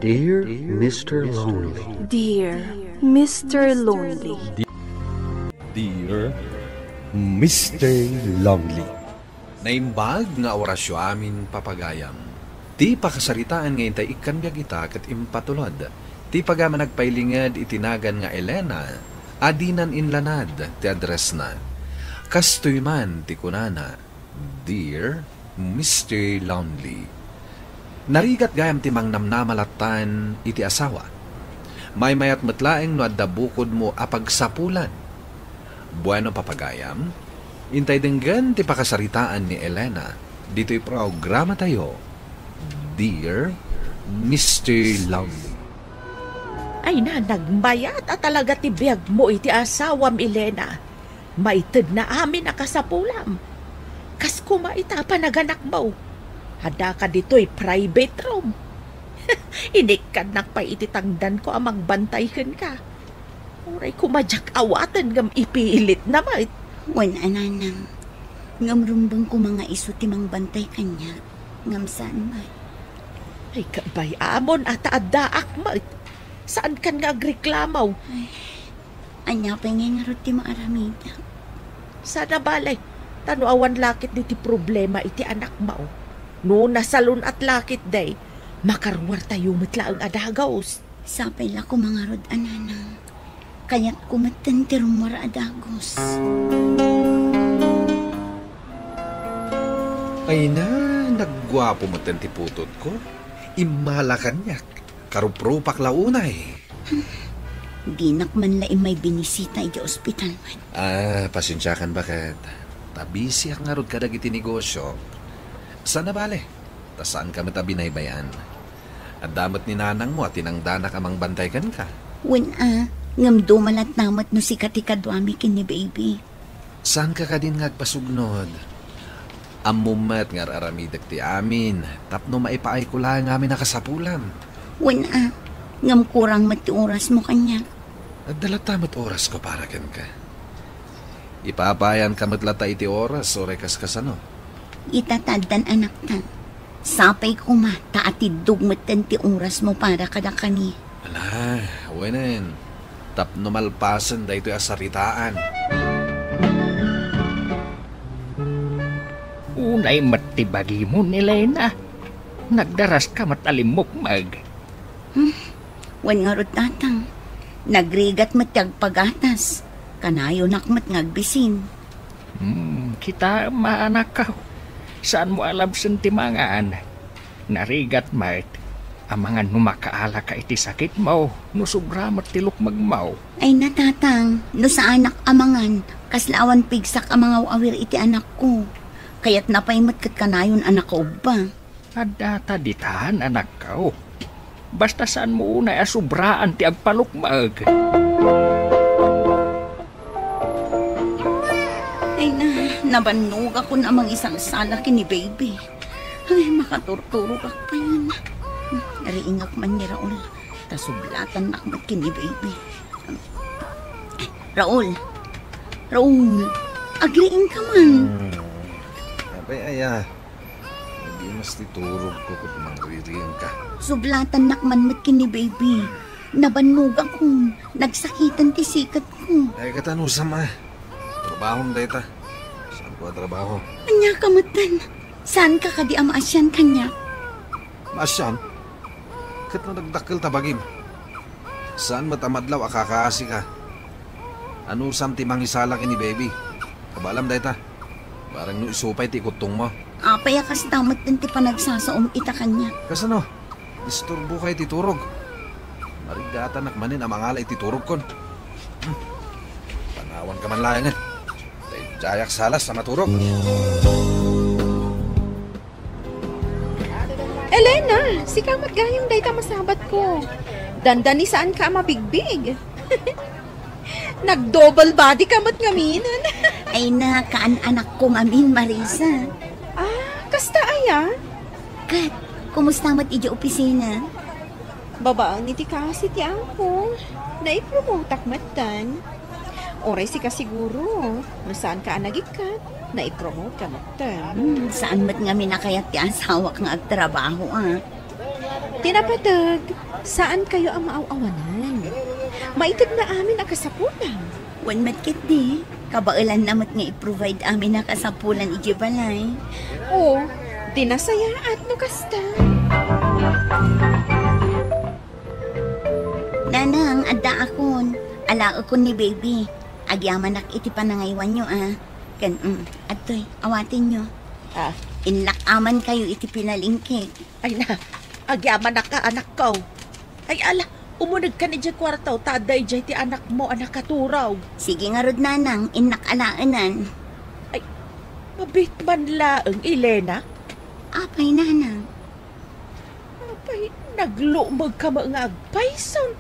Dear Mr. Lonely. Dear Mr. Lonely. Dear Mr. Lonely. Naimbag nga orasyo amin papagayam. Ti pakasaritaan ngayon tayo ikan biya kita kat impatulod. Ti pagama nagpailingad itinagan nga Elena, adinan inlanad ti address na. Kastoy man ti kunana, Dear Mr. Lonely. Narigat gayam ti mang namnamalatan iti asawa. May mayat matlaeng no adda bukod mo apagsapulan. Bueno papagayam, intay denggan ti pakasaritaan ni Elena. Dito'y programa tayo, Dear Mr. Lonely. Ay na, nagmayat at talaga ti biyag mo iti asawam, Elena. Maited na amin akasapulam. Kas kumaita pa naganak mo. Hada ka dito'y private room. Inikad nakpa ititangdan ko amang bantaykan ka. Uray kumadyak awatan ngam ipilit na mait. Wan ananang, ngam rumbang ko mga iso timang bantay kanya. Ngam saan mait? Ay kabay amon ata addaak mait. Saan kan nga agreklamaw? Ay, anya pa nga nga ti maaramida. Sana balay, tanuawan lakit ni ti problema iti anak mo. No nasalun at lakit day, makarwar tayo matla ang adagos. Sapay la ko mga rod ananang, kaya't kumatan ti rumar adagos. Ay na, nagwapo mo ti putot ko. Imalakan niyak, karuprupak launay. Di nakman laim may binisita iti ospital man. Pasensyakan bakit? Tabisi ang ngarod kadag iti negosyo. Saan na bale? Ta saan ka mata binaybayan? At damat ni nanang mo at tinangdanak amang bantay kan ka. Wen ngam dumalat namat no si katikadwami kini baby. Saan ka din ngagpasugnod? Amumat nga aramidag ti amin. Tapno maipaay ko lang amin nakasapulam. Wen ngam kurang mati oras mo kanya. At dalatamat oras ko para kan ka. Ipapayan ka matlata iti oras o rekas kasano. Itatadan anak tan. Sapay ko mata at idugmatan ti oras mo para kada kani. Ala, wenen. Tapno malpasan da ito asaritaan. Unay matibagi mo ni Elena. Nagdaras ka matalimukmag. Wan nga rod tatang. Nagrigat matiyag pagatas. Kanayo nakmat ngagbisin. Kita maanak ka. Saan mo alam sentimangan? Narigat mait. Amangan numakaala ka iti sakit mo. No sobra matilok magmaw. Ay natatang, no sa anak amangan. Kaslawan pigsak ang mga awir iti anak ko. Kaya't napaymat kat kanayon anak ko ba? Adata ditahan anak ka. Basta saan mo unay asubraan ti agpalukmag. Ay nabannog ako namang isang salak ni baby. Ay, makaturturog ako pa yun. Nariingak man ni Raul. Tasublatan nakmat kini baby. Raul, agriing ka man. Abay, hindi mas titurog ko kung mangririyan ka. Sublatan nakman mat kini baby. Nabannog ako. Nagsakitan ti sikat ko. Ay, katanusam Trabahong data. Saan ko trabaho? Anya kamatan. Saan ka kadi amaasyan kanya? Masyan? Kat na nagdakil tabagim. Saan matamadlaw akakaasi ka? Ano samti mangisalak ni baby? Kabalam data. Parang no isupay ti kutong mo. Apay akas tamat din ti panagsasaom ita kanya. Kasano? Disturbo kay ti turog. Marigatan nakmanin ang mangalay ti turog kon. Panawan ka man layan jayak salas sa maturog. Elena, si kamat gayong day ta masabat ko. Dandani saan ka mabigbig? Nag-double body kamat ngaminan. Ay kaan anak kong amin, Marisa. Kasta aya? Kat, kumusta mat iji opisina? Babaan iti kasi ti ako. Naipromotak matan. Oray si ka siguro. Saan ka anagikat? Naipromote ka matan. Saan mat nga minakayat ti asawa nga agtrabaho Tinapadag, saan kayo ang maawawanan? Maitid na amin ang kasapulan. Wan matkit di. Kabailan namat nga i-provide amin na kasapulan ijibalay. O, dinasaya at nukasta. Nanang, adda akon. Ala akon ni baby. Agyaman ak iti panangaywan nyo Kan, atoy, awatin nyo. Inlak aman kayo iti pinalingkik. Ay na, agyaman na ka anak ko. Ay ala, umunag ka ni dyan kwartaw, taday dyan ti anak mo, anak katuraw. Sige nga rod nanang, inlak alaanan. Mabit man laang, Elena. Apay nanang. Apay, naglumag ka mga agpayson.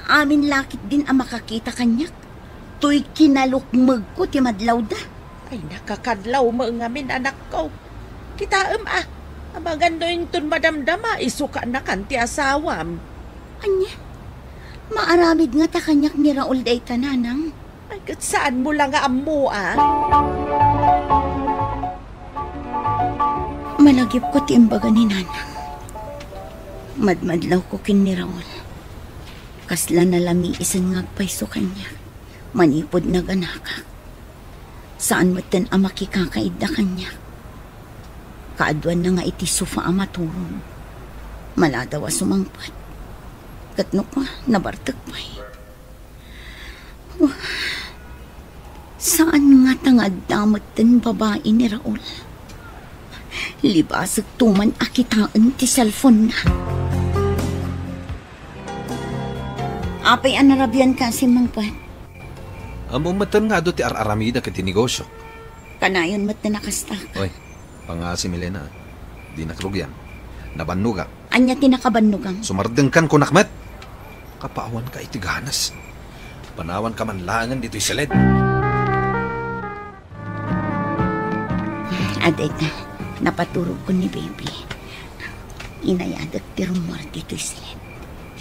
Amin lakit din ang makakita kanyak. Tuy kinalukmag ko ti madlaw da. Ay nakakadlaw mo nga min anak ko. Kitaam Amagan doon tun madamdama, isuka na kan ti asawam. Anya, maaramid nga ta kanyak ni Raul day tananang. Ay kat saan mo lang nga amo Malagip ko ti imbaga ni nanang. Madmadlaw ko kin ni Raul. Kasla na lami isan ngagpayso kanya. Manipod na ganaka. Saan matan ang makikakaid na kanya? Kaadwan na nga iti sufa ang maturong. Maladawa sumangpat. Katno pa, nabartag pa'y. Saan nga tangad damot din babae ni Raul? Libasag tuman akitaan ti cellphone na. Apay anarabyan ka si Mangpat. Amumatan nga do ti ar-aramida kiti negosyo. Kanayon mat na nakastak. Oy, pangasi Milena. Di nakrugyan. Nabannuga. Anya tinakabannugang. Sumardeng kan kunakmet. Kapaawan ka iti ganas. Panawan ka man langan dito'y saled. Aday na, napaturog ko ni baby. Inayadag ti rumor dito'y saled.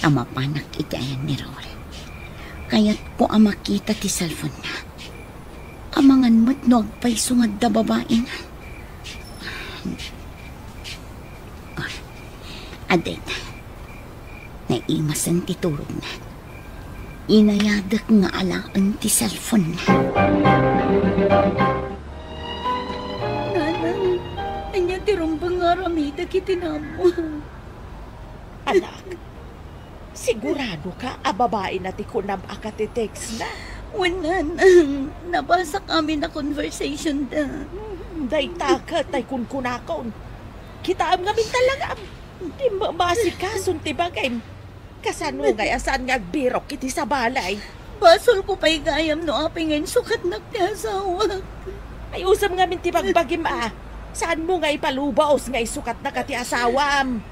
Amapanak iti ayan ni Raul. Kaya't ko ang makita ti cellphone na. Amangan mo't no agpay sungad da babae na. Aday na. Naimasan ti turog na. Inayadak nga alaan ti cellphone na. Nanang, anya ti rumbang nga ramida kiti namo. Anak, sigurado ka, babae na ti kunam akatitext na. Wanan, nabasa kami na conversation da. Day taka, tay kunkunakon. Kitaam nga min talaga. Di masikason ti bagay. Kasano ngay asan nga birok iti sa balay. Basol ko pa'y gayam no apay ngayon sukat na ti asawa. Ay usam nga min ti bagbagim Saan mo nga ipalubaos nga isukat na ka ti asawam?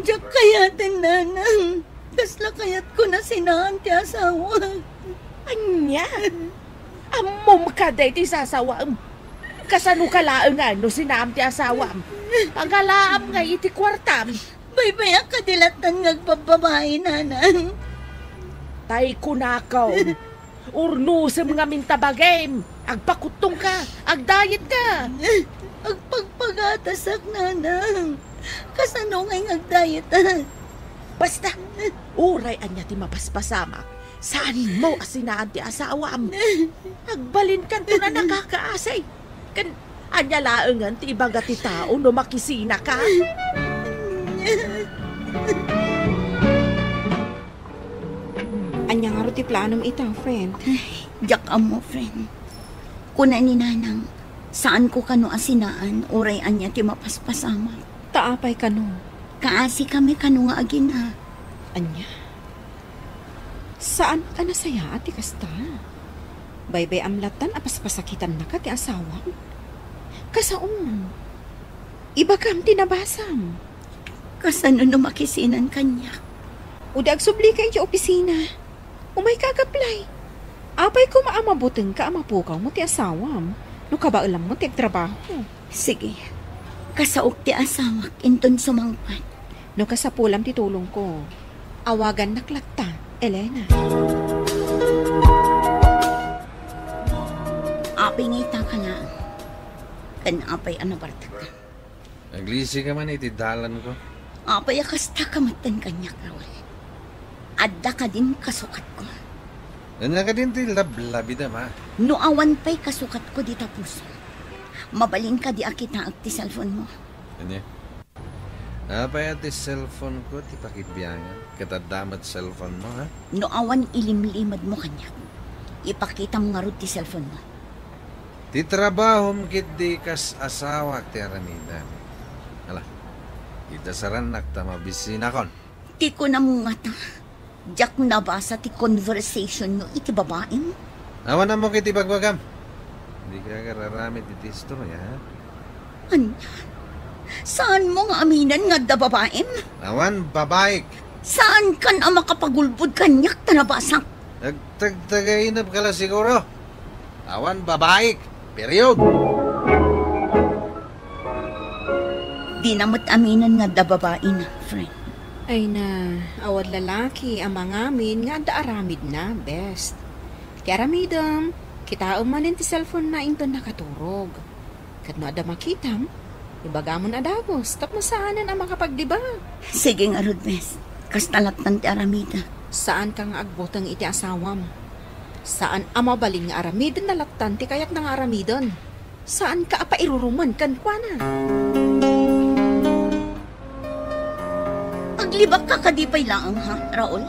Diyak kayatin nanang. Kasla kayat ko na sinaan ti asawa. Anya? Amom ka day ti sasawam. Kasano ka laang nga no sinaam ti asawam? Pagalaam nga iti kwartam. Baybayak ka dilatan ngagbababae nanang. Tay kunakaw. Urnusem nga mintabagem. Agpakutong ka. Agdayet ka. Agpagpagatasak nanang. Kasano nga'y agdayet Basta, uray anya ti mapaspasamak. Saan mo asinaan ti asawam? Agbalin kan to na nakakaasay. Kan, anya laengan ti ibaga ti tao no makisina ka. Anya nga ro ti planom itaw, friend. Diyak mo, friend. Kuna ni nanang, saan ko kano asinaan, uray anya ti mapaspasamak. Taapay ka no. Kaasi kami kano nga agin Anya? Saan ka nasaya ati kasta? Baybay amlatan apaspasakitan na ka ti asawam. Kasaon? Iba kam tinabasam. Kasano no makisinan kanya. Udag subli ka yung opisina. Umay kagaplay. Apay ko maamabuteng ka amapukaw mo ti asawam. No kabailam mo ti trabaho. Sige. Kasaok ti asawak inton sumangpat. No kasapulam ti tulong ko. Awagan naklakta, Elena. Apay ngita ka na. Kan apay anabartag ka. Naglisi ka man iti dalan ko. Apay kasta kamatan kanya, Raul. Adda ka din kasukat ko. Ano ka din ti lablabi da ma? No awan pa'y kasukat ko di tapos. Mabalin ka di akita ti cellphone mo. Ano? Apay ti cellphone ko ti pakitbiyangan. Katadamat cellphone mo ha? No awan ilimlimad mo kanya. Ipakita mo nga ro ti cellphone mo. Ti trabahom kit di kas asawa ti aramidan. Hala, itasaran nakta mabisina kon. Ti ko na mo nga ta. Diyak nabasa ti conversation no iti babaeng. Awan na mo kiti bagbagam. Hindi ka kararamit iti istorya ha? Anya? Saan mo nga aminan nga da babaeng? Awan babaik. Saan kan ang makapagulbod kanyak ta nabasa? Nagtagtagainap ka lang siguro. Awan babaik. Period. Di namat aminan nga da babaeng, friend. Ay na, awad lalaki ang mga amin nga da aramid na, best. Ti aramidam, kita umanin ti cellphone na into nakaturog. Kat no ada makitam, ibagamon adagos, tapos saanan ang makapagdiba. Sige nga, Rodmes. Kastalatan ti aramida. Saan kang agbotang iti asawam? Saan amabalin nga aramidon na laktan ti kayak ng aramidon? Saan ka apairuruman kan kwa na? Paglibak ka kadipay lang, ha, Raul?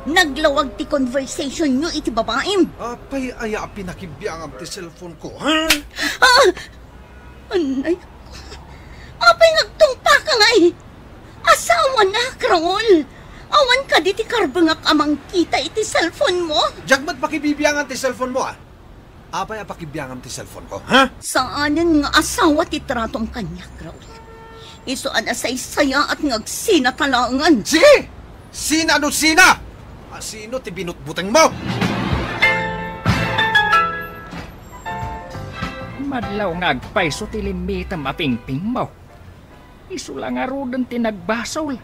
Naglawag ti conversation nyo iti babaeng. Apay aya pinakibiyang ti cellphone ko, ha? Anay ko. Apay nagtumpa ka nga eh. Asawa na, Raul. Awan ka di ti karbangak amang kita iti cellphone mo. Jagmat pakibibiyangan ti cellphone mo, ah? Apay pakibiyangan ti cellphone ko, ha? Saanan nga asawa ti tratong kanya, Raul? Isuan asay-saya at ngagsinatalangan. Sige! Sina ano sina? Sino ti binutbuteng mo? Madlaw nga agpaiso ti limita mapingping mo. Isu lang nga rodan ti nagbasol.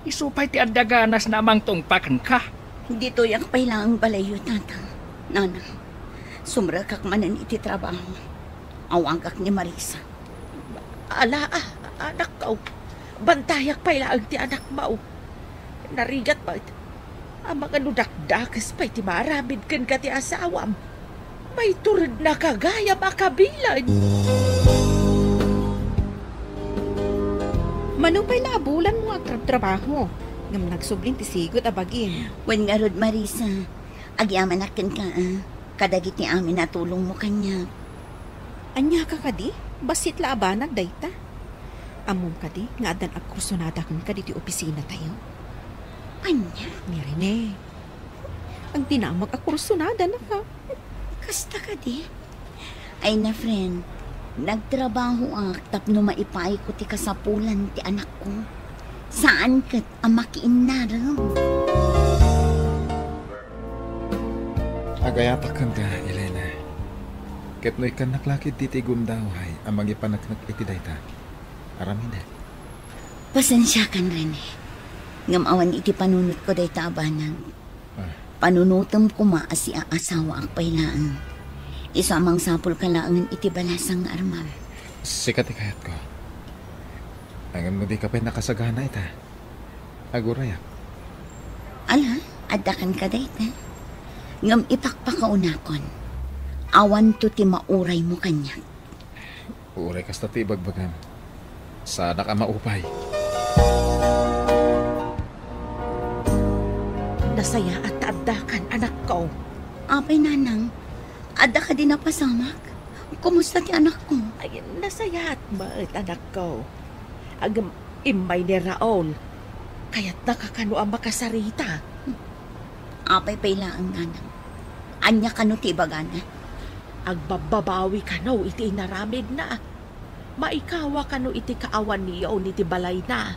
Isu pa'y ti adaganas na amang tungpakan ka. Dito yak pa'y lang balayo, tatang. Nanang, sumrakak manan iti trabaho. Awangkak ni Marisa. Ala, anak ko. Bantayak pa'y laang ti anak mo. Narigat ba? Ang mga nudakdakas pa'y ti maramid kan ka ti asawam. May turod na kagaya makabilan. Manupay laabulan mo ang trabaho. Ngam nagsubling ti sigot abagin. Wen nga rod, Marisa, agyaman akin ka, kadagit ni amin natulong mo kanya. Anya ka kadi? Basit laabanag dayta. Amom kadi, nga adan agkursunada kan kadi ti opisina tayo. Anya? Mirine, ang tinamag agkursunada na ka. Kasta ka di? Ay na, friend, nagtrabaho tapno maipay ko ti kasapulan ti anak ko. Saan kat ang makiinarang? Agayatakan ka, Elena. Ket no ikan naklakit ti gumdaway ang magipanaknak iti dayta. Aramida. Pasensya kan, Rene. Ngamawan iti panunot ko dayta abanang. Panunutom ko maasi ang asawa ang pailaan. Isamang sapul kalaangan iti balasang armam. Sikat ikayat ko. Angan mo di ka pa'y nakasagana ita. Agurayak. Ala, adakan ka dayta. Ngam ipakpakaunakon. Awan to ti mauray mo kanya. Uray kas ti bagbagam. Sana ka maupay. Nasaya at adakan, anak ko. Apay, nanang, ada ka din napasamak. Kumusta ti anak ko? Ay, nasaya at mait, anak ko. Agam imay ni Raul. Kaya't nakakano ang makasarita. Apay payla ang nanang. Anya kano ti bagana? Agbababawi ka no, iti inaramid na. Maikawa ka no, iti kaawan niyo, iti balay na.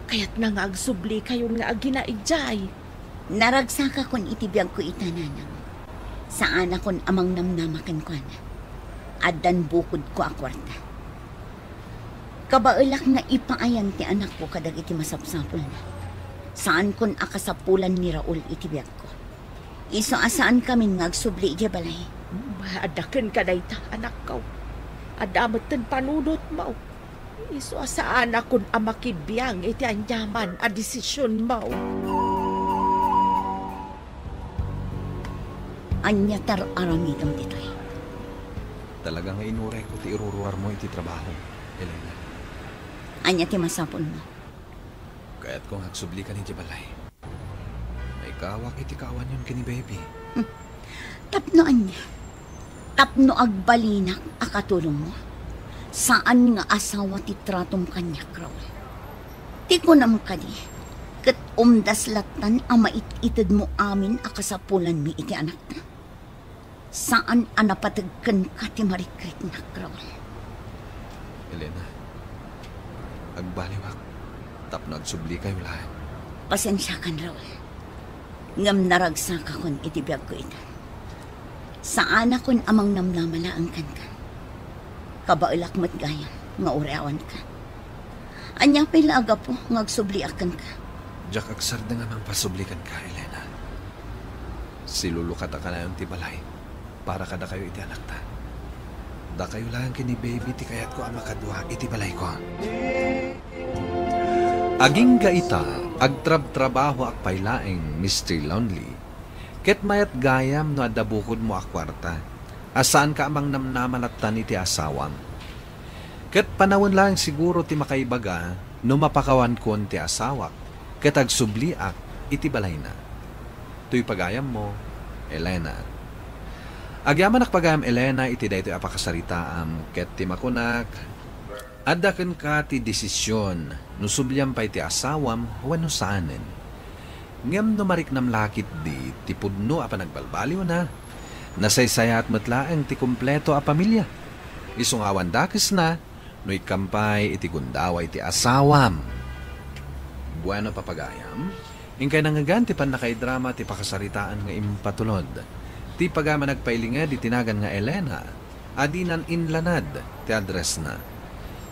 Kaya't nga agsubli kayon nga aginaidjay. Naragsaka kon itibiyag ko itananang. Saan akon amang namnamakan ko na. Adan bukod ko akwarta. Kabailak na ipaayan ti anak ko kadag iti masapsapol na. Saan kon akasapulan ni Raul itibiyag ko. Iso asaan kami ngagsubli iti balay. Maadakan ka na ita, anak ko. Adamatan panunot mo. Iso saan akong amakibiyang iti anyaman a desisyon mo. Anya tar aramidam ditoy. Talagang inuray ko ti iruruar mo iti trabaho, Elena. Anya ti masapol mo. Kaya't kung agsubli ka ni Jibalay, may kawak iti kawan yun kini baby. Tapno anya. Tapno agbalinak akatulong mo. Saan nga asawa ti tratom kanya, Kraw? Ti ko nam kadi. Kat umdas latan ama itid mo amin akasapulan mi iti anak na. Saan anapatagkan ka ti marikrit na, Kraw? Elena, agbaliwak. Tapno agsubli kayo lahat. Pasensya kan, Raul. Ngam naragsa ka kon itibiyag ko ito. Saan akon amang namnamalaan kan ka. Kabailak mat gayam, nga ureawan ka. Anya pilaga po, ngagsubli akan ka. Diyak agsarda nga mang pasublikan ka, Elena. Silulukat ka na yung tibalay para kada kayo iti anak ta. Da kayo lang kini baby ti kayat ko ang makadwa iti balay ko. Aging gaita, agtrab-trabaho ak pailaeng Mr. Lonely. Ket mayat gayam no adabukod mo akwarta. Asaan ka amang namnamalatan iti asawam. Ket panawon lang siguro ti makaibaga no mapakawan kon ti asawak. Ket agsubliak iti balay na. Tuy pagayam mo, Elena. Agyaman pagayam Elena iti daytoy apakasaritaam. Ket ti makunak, adaken ka ti desisyon no subliam pa iti asawam wano saanen. Ngem no mariknam lakit di ti pudno a panagbalbaliw na. Nasaysayat matlaang ti kumpleto a pamilya. Isungawan dakes na, no ikampay iti gundaway ti asawam. Bueno papagayam, ingkay nangagan ti panakaidrama ti pakasaritaan nga impatulod. Ti pagama nagpailingad itinagan nga Elena, adinan inlanad ti address na.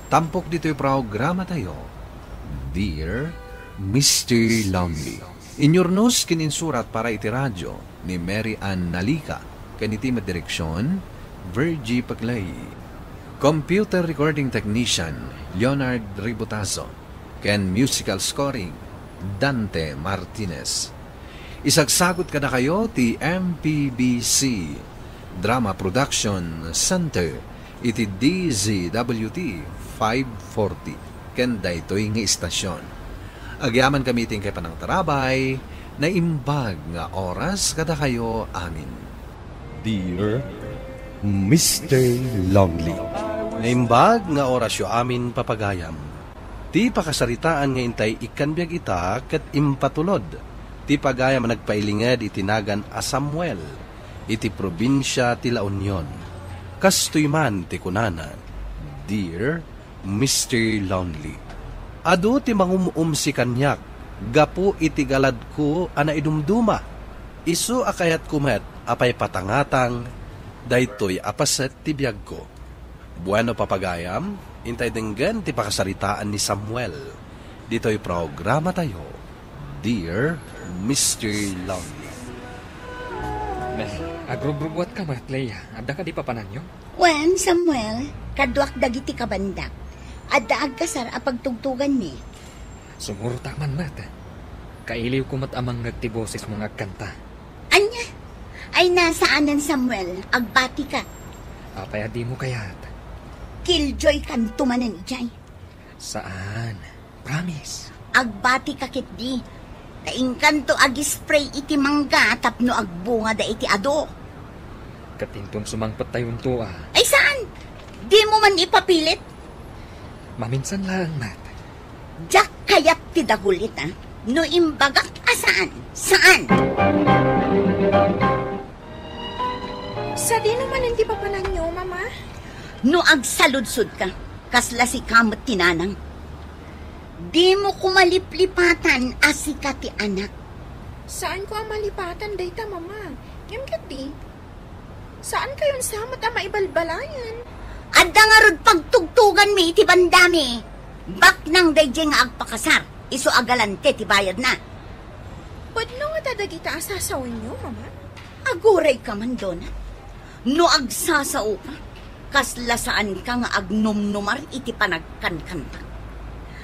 Tampok dito'y programa tayo, Dear Mr. Lonely. Inyornos kininsurat para iti radyo ni Mary Ann Nalica. Kaniti direksyon, Virgie Paglay. Computer recording technician, Leonard Ributazo. Ken musical scoring, Dante Martinez. Isagsagot ka na kayo ti MPBC Drama Production Center iti DZWT 540 ken daytoy nga istasyon. Agyaman kami ting kay panang tarabay na imbag nga oras kada kayo amin. Dear Mr. Lonely. Naimbag nga orasyo amin papagayam. Ti pakasaritaan nga intay ikanbiag ita ket impatulod. Ti pagayam nagpailingad itinagan a Samuel. Iti probinsya ti La Union. Kastoy man ti kunana. Dear Mr. Lonely. Adu ti mangumum si kanyak. Gapu iti galad ko ana idumduma. Isu akayat kumet apay patangatang, daytoy apaset ti biyag ko. Bueno papagayam, intay denggan ti pakasaritaan ni Samuel. Dito'y programa tayo, Dear Mr. Lonely. Agrub-rubwat ka, Martleya. Adda ka di papananyo? Wen, Samuel, kadwak dagiti kabandak. Adda agkasar apagtugtugan ni. Sumurta man, Mat. Kailiw ko mat amang nagtiboses mga kanta. Anya? Ay nasaanan, Samuel, agbati ka. Apay di mo kayat. Killjoy kantumanan ijay. Saan? Promise. Agbati ka kitdi. Taingkanto agi-spray iti mangga tapno agbunga da iti ado. Katinton sumangpat tayon to Ay saan? Di mo man ipapilit? Maminsan lang, Mat. Diyak kayat ti dagulit No imbagak asaan? Saan? Sa di naman hindi pa pananyo, Mama? No agsaludsod ka, kasla si kamot tinanang. Di mo kumaliplipatan asika ti anak. Saan ko ang malipatan, dayta, Mama? Yung di. Saan kayon samot ang maibalbalayan? Adda nga rod pagtugtugan mi iti bandami. Bak nang dayjay nga agpakasar. Iso agalante ti bayad na. Pwede nga tadagita asasawin nyo, Mama? Aguray ka man doon. No agsasaw ka. Kaslasaan ka nga agnomnomar iti panagkankanta.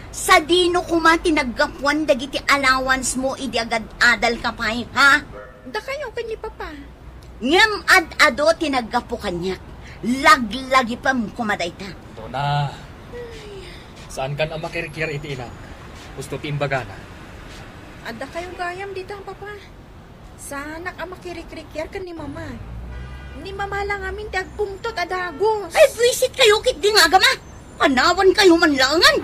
Sa dino kuma tinaggapuan dagiti allowance mo idi agad adal ka pa'y, ha? Da kayo kan ni Papa. Ngem ad-ado tinaggapo kanyak. Laglagi pa mo kumaday ta. Dona, saan ka na makirikir iti ina? Gusto timbaga na. Adda kayo gayam dito ang Papa. Sana ka makirikrikyer kan ni Mama. Ni Mama lang amin dagpungtot adagos. Ay, buisit kayo kit di nga agama. Panawan kayo manlangan.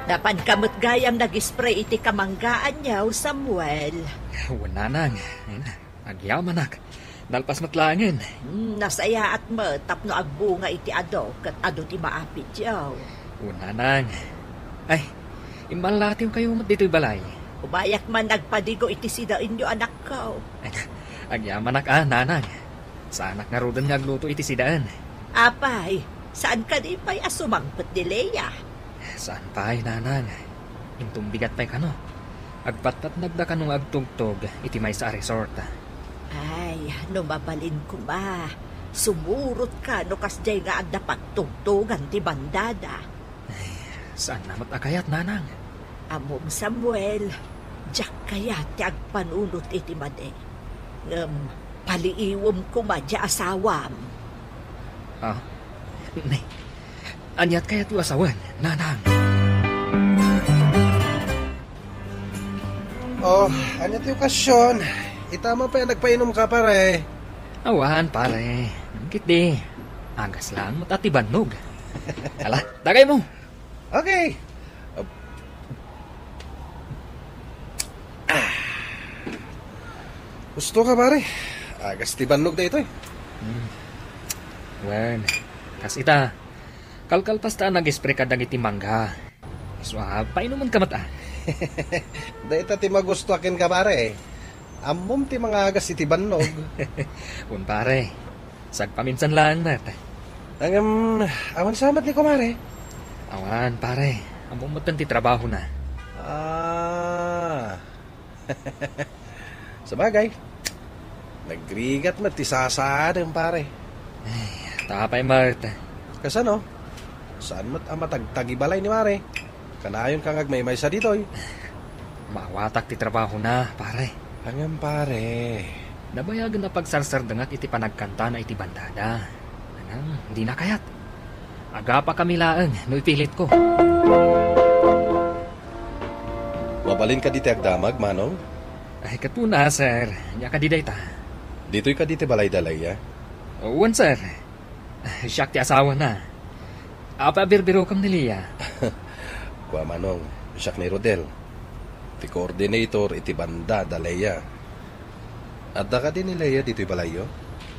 Dapan kamot gayam nag-spray iti kamanggaan niyaw, Samuel. Wala nang. Agyaman nak. Nalpas matlangin. Nasaya at matap no agbunga iti ado kat ado ti maapit yaw. Wala nang. Ay, imalatiw kayo mat dito'y balay. Umayak man nagpadigo iti sida inyo anak ko. Agyaman nak nanang. Saanak nga rodan nga agluto iti sidaan. Apay, saan ka di pa'y asumangpot ni Leia? Saan pa'y nanang? Intong bigat pa'y kano. Agpatat nagda kanong agtugtog iti may sa resort. Ay, numabalin ko ba? Sumurot ka no kasjay nga agda pagtugtogan ti bandada. Ay, saan namat akayat nanang? Amom Samuel, jak kaya ti agpanunot iti made. Paliiwom ko madya asawam. Ah, nay, anyat kaya ti asawan, nanang. Oh, ano ti okasyon? Itama pa yung nagpainom ka, pare. Awan, pare. Ngit di. Agas lang matatibanog. Ala, tagay mo. Okay. Gusto ka, pare? Agas tibanog na ito eh. Wen, kasita. Kalkalpas ta nag-spray ka dagiti mangga. So, painuman ka mata. Da ita ti magusto akin ka, pare. Amom ti mga agas iti banog. Un pare, sagpaminsan lang nat. Awan samat ni kumare. Awan pare, amom mo ti trabaho na. Ah. Sabagay. Nagrigat mo ti sasadang pare. Ay, tapay Marta. Kasano? Saan mo't amatagtagibalay ni mare? Kanayon kang agmay-may sa ditoy. Mawatak ti trabaho na, pare. Hanggang pare. Nabayagan na pagsarsardangat iti panagkanta na iti bandada. Anang, hindi na kayat. Aga pa kami laang, no ipilit ko. Mabalin ka diti agdamag, manong? Ay, katuna, sir. Nya ka di dayta. Dito'y ka diti balay-dalay, ya? Uwan, sir. Siyak ti asawa na. Apa birbiro kam ni Lia. Kwa manong, siyak ni Rodel. Ti coordinator iti banda dalaya. At da ka din ni Leia dito'y balayo?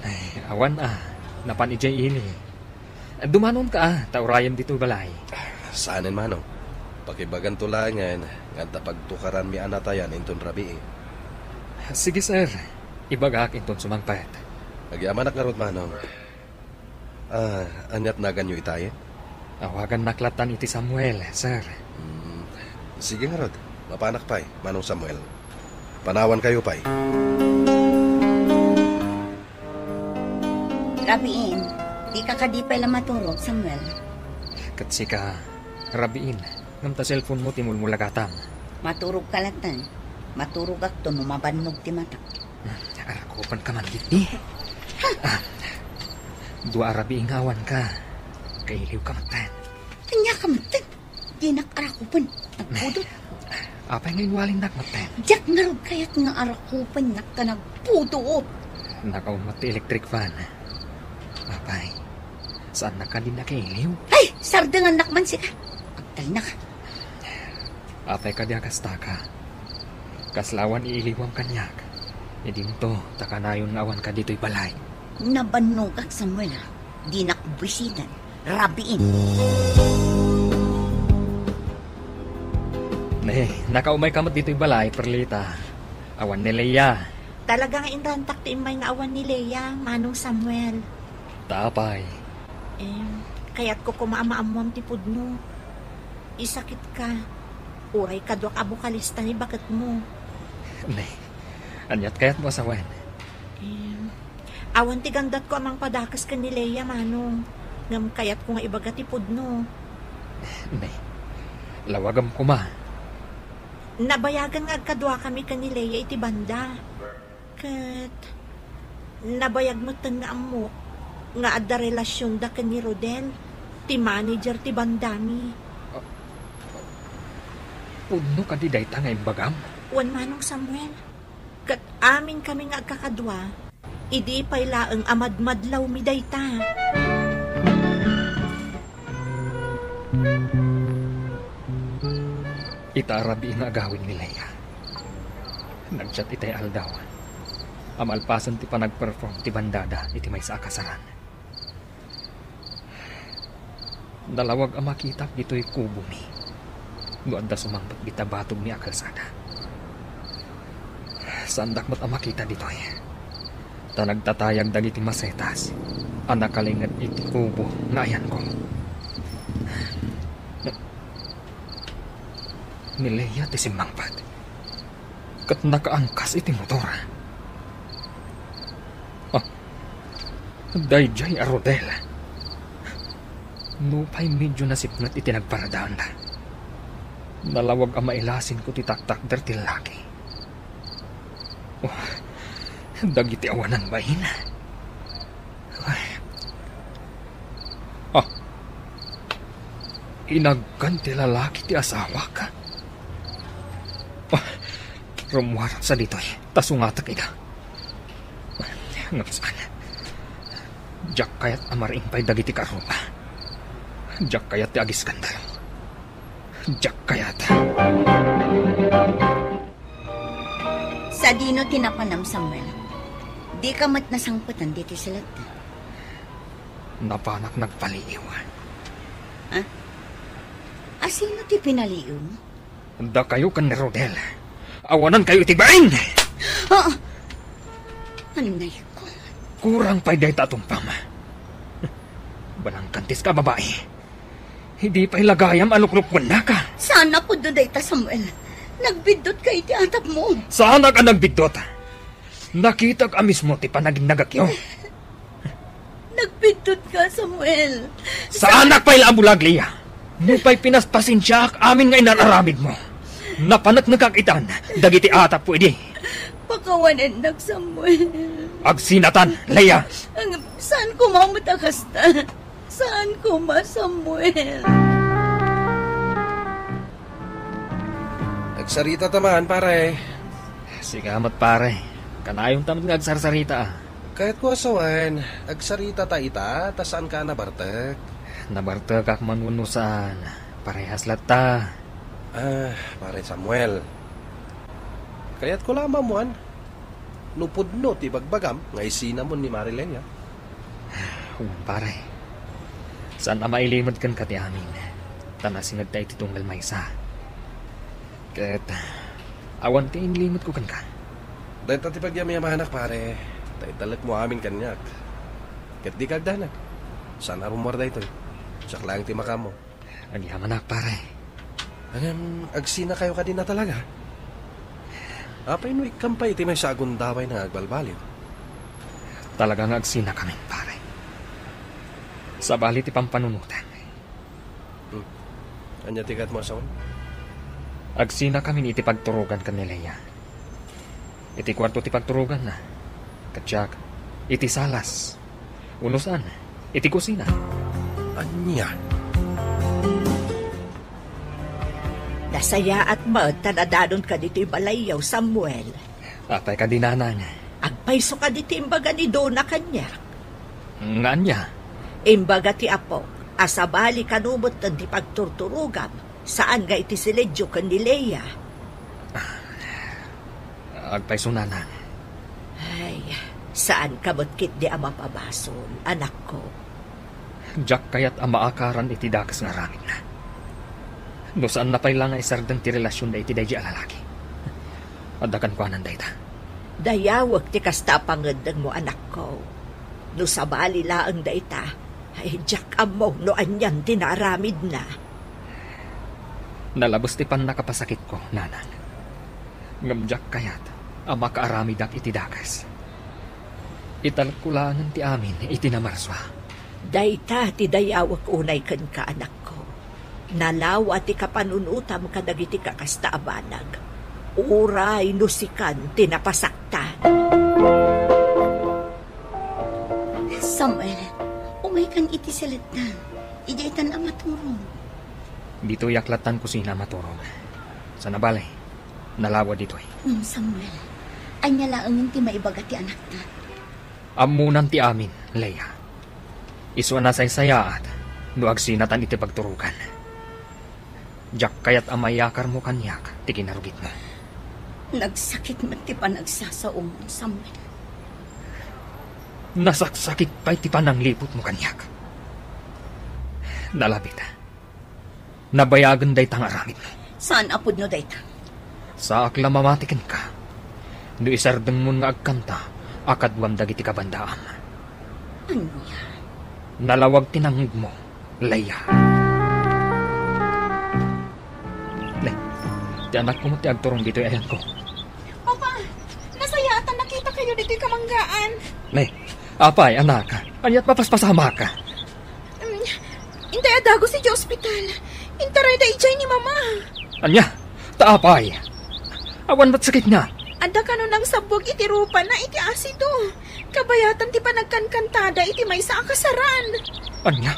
Ay, awan napan ijay ini. Dumanon ka taurayan dito'y balay. Saanin manong? Pakibagan tulangan nga pagtukaran mi anatayan inton rabi. Sige sir, ibagak inton sumangpet. Nagyamanak nga rod manong. Anyat na ganyo itayin? Awagan naklatan iti Samuel, sir. Sige nga rod. Mapanak pa'y, Manong Samuel. Panawan kayo pa'y. Rabiin, di ka kadipay lang maturog, Samuel. Katsi ka, rabiin. Ngamta cellphone mo timulmulagatam. Maturog ka latan. Maturog akto no mabanog ti mata. Arakupan ka man diti. Dua rabiing awan ka. Kailiw ka matan. Kanya ka matan. Di nakarakupan. Nagpudot. Apay ngayon waling nakmatan. Diyak ngarog kayat nga arakupan na ka nagpudoot. Nakaumat electric fan. Apay, saan na ka din nakailiw? Ay, sardangan nakman sika. Agtal na ka. Apay ka di akasta ka. Kaslawan iiliwang kanyak. E dinto, takanayon nga awan ka dito'y balay. Nabanogak, Samuel, ha? Di nakubisinan. Rabiin. Nakaumay kamat dito'y balay, Perlita. Awan ni Leia. Talagang inrantak ti imay nga awan ni Leia, Manong Samuel. Tapay. Kaya't ko kumaamaamuam ti pudno. Isakit ka. Uray kadwak abukalista ni bakit mo. Anyat kaya't mo asawan. Awan ti gangdat ko amang padakas ka ni Leia, manong. Ngam kayat ko nga ibaga ti pudno. Nay, lawagam ko ma. Nabayagan nga kadwa kami ka ni Leia iti banda. Kat nabayag mo nga amo nga adda relasyon da ka ni Rodel, ti manager ti bandami. Pudno ka di dayta nga imbagam? Wan manong Samuel. Kat amin kami nga kakadwa, idi paylaeng amadmadlaw mi dayta. Itarabi nga agawin ni Leia. Nagchat itay aldaw. Amalpasan ti pa nag-perform ti bandada iti may sa akasaran. Dalawag ang makita dito'y kubo mi. Doon da sumangbat bitabatog mi akalsada. Sandak mo't ang makita dito'y. Ta nagtatayag dagiti masetas. Ang nakalingat iti kubo nga ayan ko. Ni Leia ti simangpat. Kat nakaangkas iti motor. Dayjay a Rodel. Nupay medyo nasipnat iti nagparadaan na. Nalawag ang mailasin ko ti taktak derti laki. Dagiti awanan bahin. Inagkan ti lalaki ti asawa ka. Rumuharap sa dito'y tasungatak ina. Ngapsaan. Diyak kayat amaring pay dagiti karupa. Diyak kayat ti agis skandal. Diyak kayat. Sa dino tinapanam, Samuel. Di ka mat nasangputan dito silat. Napanak nagpaliiw. Ha? Asino ti pinaliiw mo? Da kayo kan ni Rodel. Awanan kayo itibain! Anay ko. Kurang pa'y day tatumpam. Balang kantis ka, babae. Hindi pa'y lagayam aluklukwan na ka. Sana po doon ta, Samuel. Nagbidot ka iti atap mo. Sana ka nagbidot? Nakita ka mismo ti panaging nagakyo. Nagbidot ka, Samuel. Sana pa'y labulag, Leia. Nupa'y pinaspasin siya ak amin nga inararamid mo. Napanak nagkakitan, dagiti atap pwede. Pakawanan nag, Samuel. Agsinatan, Leia. Saan ko mamutakasta? Saan ko Samuel? Agsarita taman, pare. Sigamat, pare. Kanayong tamat nga agsarsarita. Kahit ko asawan, agsarita ta ita, ta saan ka nabartek? Nabartek ak manunusan. Parehas lata. Pare Samuel. Kaya't ko lamang muan. Nupudno ti bagbagam, nga isinamon ni Marilena. Pare. Saan na mailimod kan kati amin? Tanasinag tayo titunggal maysa. Ket, awan ti inlimod ko kan ka. Dahil tati pagyamiyamahanak, pare. Tayo talag mo amin kanyak. Ket di kagdanak. Sana rumorda ito. Saklang ti makamo. Agyamanak, pare. Agsina kayo ka din na talaga. Apay no ikampay iti may sagundaway na agbalbaliw. Talagang agsina kami, pare. Sa bali ti pampanunutan. Anya tigat mo asawan? Agsina kami iti pagturugan kan ni Leia. Iti kwarto ti pagturugan na. Katsak, iti salas. Unusan, iti kusina. Anya? Nasaya at tanadanon ka dito balayaw, Samuel. Apay ka dinanan. Agpaiso ka dito imbaga ni Dona kanya. Nga niya? Imbaga ti Apo, asabali kanumot ng di pagturturugam. Saan nga iti siledyo ka ni Leia? Agpaiso nanan. Ay, saan ka motkit di ama pabason, anak ko? Diyak kayat ang maakaran iti dakas nga rangit na. No saan na pa'y lang ay sardang ti relasyon na iti dahi alalaki. Adakan ko anan dayta. Dayawag ti kasta pangandang mo, anak ko. No sabali laang dayta, ay diyak amo no anyan tinaramid na. Nalabos ti pan nakapasakit ko, nanan. Ngamdiyak kayat ang makaaramid ak iti dakas. Italkulangan ti amin, itinamarswa. Dayta ti dayawak unay kan ka anak ko. Nalawa ti kapanunutam kadagiti kakasta abanag. Uray nusikan tinapasaktan. Samuel, umay kan iti salatan. Ijaytan ang maturong. Dito yaklatan ko sina maturong. Sa nabalay, nalawa dito eh. Samuel, ay nyalaangin ti maibaga ti anak na. Amunan ti amin, Leia. Iswa na saysayaat, nuag sinatan iti pagturukan. Jak kayat amayakar mo kanyak, ti kinarugit mo. Nagsakit man ti panagsasaong, Samuel. Nasaksakit pa iti pananglipot mo kanyak. Nalabit. Nabayagan day tang aramid mo. Saan apod no dayta? Sa akla mamatikin ka. No isardeng mo nga agkanta, akadwam dagiti kabandaam. Ano yan? Nalawag tinangig mo, Leia. Lay, ti anak ko mo ti agturong dito ayan ko. Papa, nasayatan nakita kayo dito'y kamanggaan. Lay, apay, anak, anyat mapaspasama ka. Intay adago si di ospital. Intaray da ijay ni mama. Anya, taapay. Awan ba't sakit nga? Ada ka nun ang sabog iti rupa na iti asido. Kabayatan ti panagkankantada iti may sa akasaran. Anya,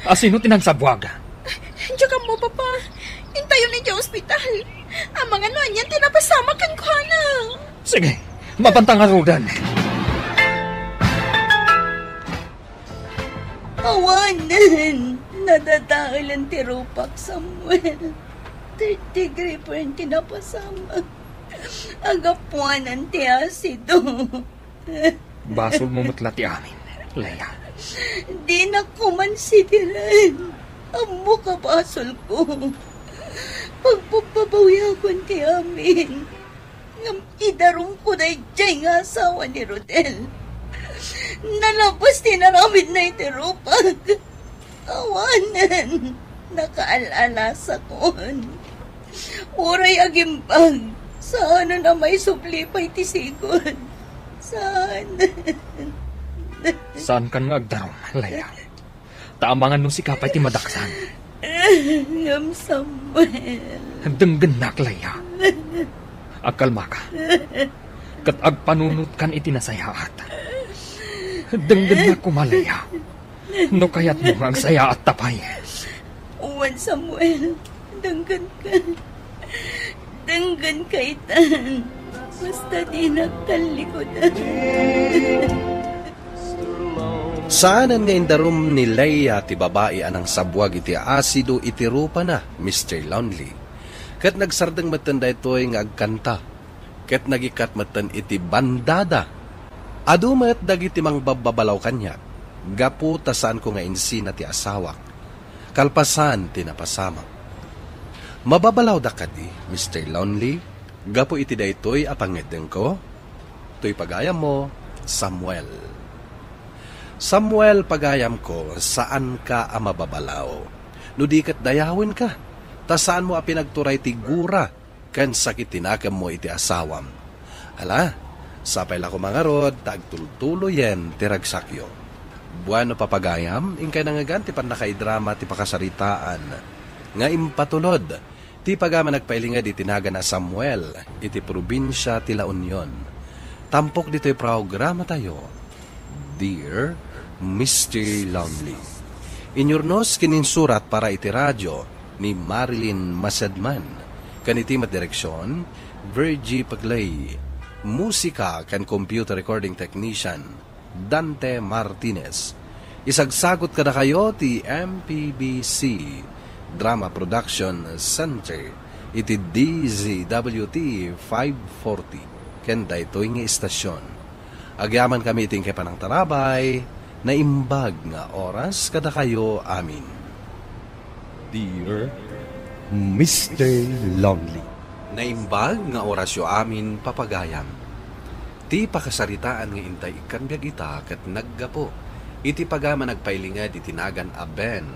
asino tinansabwaga? Diyan ka mo, papa. Intayo ni di ospital. Ang mga ano niyan tinapasama kan ko na. Sige, mapantang arudan. Awanan! Nadadailan ti Rupak, Samuel. 30 pa yung tinapasama. Agapuanan ti asido. Basol mo mutla ti amin, Leia. Di na kumansidiran. Amo ka basol ko. Pagpapabawiyakon ti amin. Ngam idarong ko na ijay nga asawa ni Rodel. Nalabas tinaramid na iti Rupak. Awanan. Nakaalala sa kon. Uray agimbag. Saan na may supli pa iti sigon? Saan? Saan kan nga agdarong, Leia? Taamangan nung si Kapay ti madaksan. Ngam Samuel. Denggenak, Leia. Agkalma ka. Kat agpanunot kan itinasayaat. Denggenak ko, Leia. No kayat mo ang saya at tapay. Uwan, Samuel. Denggan ka. Denggan ka itan. Basta di nagkalikodan. Saanan nga indarum ni Leia ti babae anang sabwag iti asido iti rupa na, Mr. Lonely. Kat nagsardeng matan da ito'y nga agkanta. Kat nagikat matan iti bandada. Adumat dagiti mang bababalaw kanya. Gaputa saan ko nga insina ti asawak. Kalpasan ti napasama. Mababalaw da kadi, Mr. Lonely. Gapo iti da ito'y apangedeng ko. To'y pagayam mo, Samuel. Samuel, pagayam ko, saan ka mababalaw? No di kat dayawin ka. Ta saan mo pinagturay ti gura, kan sakit tinakam mo iti asawam. Ala, sapay la ko mga rod, tagtultulo yen, tiragsakyo. Buano papagayam, ingkay nangagan ti pan nakaidrama ti pakasaritaan. Nga impatulod, ti pagama nagpailingad itinaga na Samuel, iti probinsya ti La Union. Tampok dito'y programa tayo. Dear Mr. Lonely. Inyornos kininsurat para iti radyo ni Marilyn Masadman. Kaniti madireksyon, Virgie Paglay. Musika kan computer recording technician, Dante Martinez. Isagsagot ka na kayo ti MPBC Drama Production Center iti DZWT 540 kenda ito'y nga istasyon. Agyaman kami iting kay panang tarabay na imbag nga oras kada kayo amin. Dear Mr. Lonely. Naimbag nga orasyo amin papagayam. Ti pakasaritaan nga intay ikan biag ita kat naggapo. Iti pagama nagpailingad itinagan a Ben.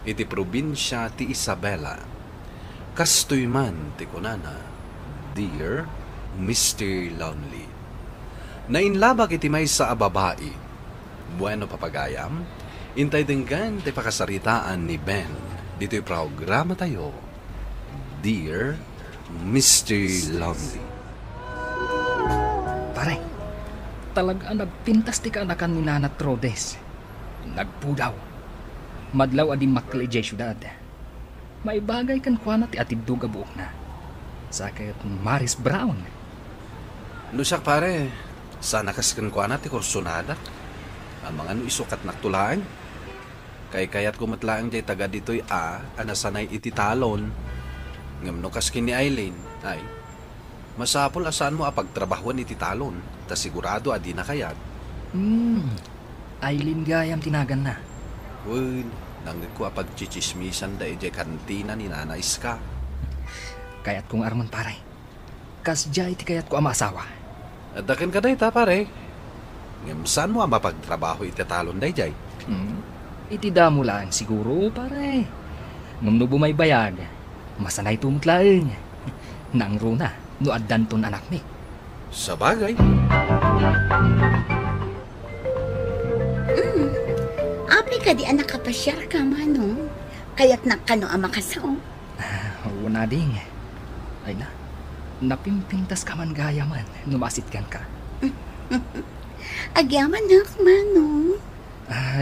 Iti probinsya ti Isabela. Kastoy man ti kunana. Dear Mr. Lonely. Nainlabag iti may sa babae. Bueno papagayam, intay denggan ti pakasaritaan ni Ben. Dito'y programa tayo, Dear Mr. Lonely. Pare, talaga nagpintas ti kaanakan ni Nanat Rodes. Nagpudaw. Madlaw adi makli jay syudad. May bagay kan kuana ti atidug a buok na. Sakit Maris Brown. Nusak pare, sana kaskan ko ti kursunada. Ang mga isukat naktulaan. Kay kayat kumatlaang jay taga dito'y anasanay iti talon. Ngam no kaskin ni Eileen, ay, masapol asaan mo pagtrabahuan iti talon. Ta sigurado adi na kayat. Eileen gayam tinagan na. Uy, nanggit ko pagchichismisan da ije kantina ni Nana Iska. Kayat kong arman pare. Kas jay ti kayat ko ang asawa. Adakin ka day ta pare. Ngam saan mo mapagtrabaho iti talon day jay? Iti damo lang siguro pare. Ngam no bumay bayad, masanay tumutlaeng. Nang runa, no addan ton anak mi. Sa bagay. Apay ka di anak kapasyar ka, manong. Kaya't nakano ang makasaw. Wala ding. Ay na, napimpintas ka man gaya man, numasitkan ka. Agyaman nak, manong.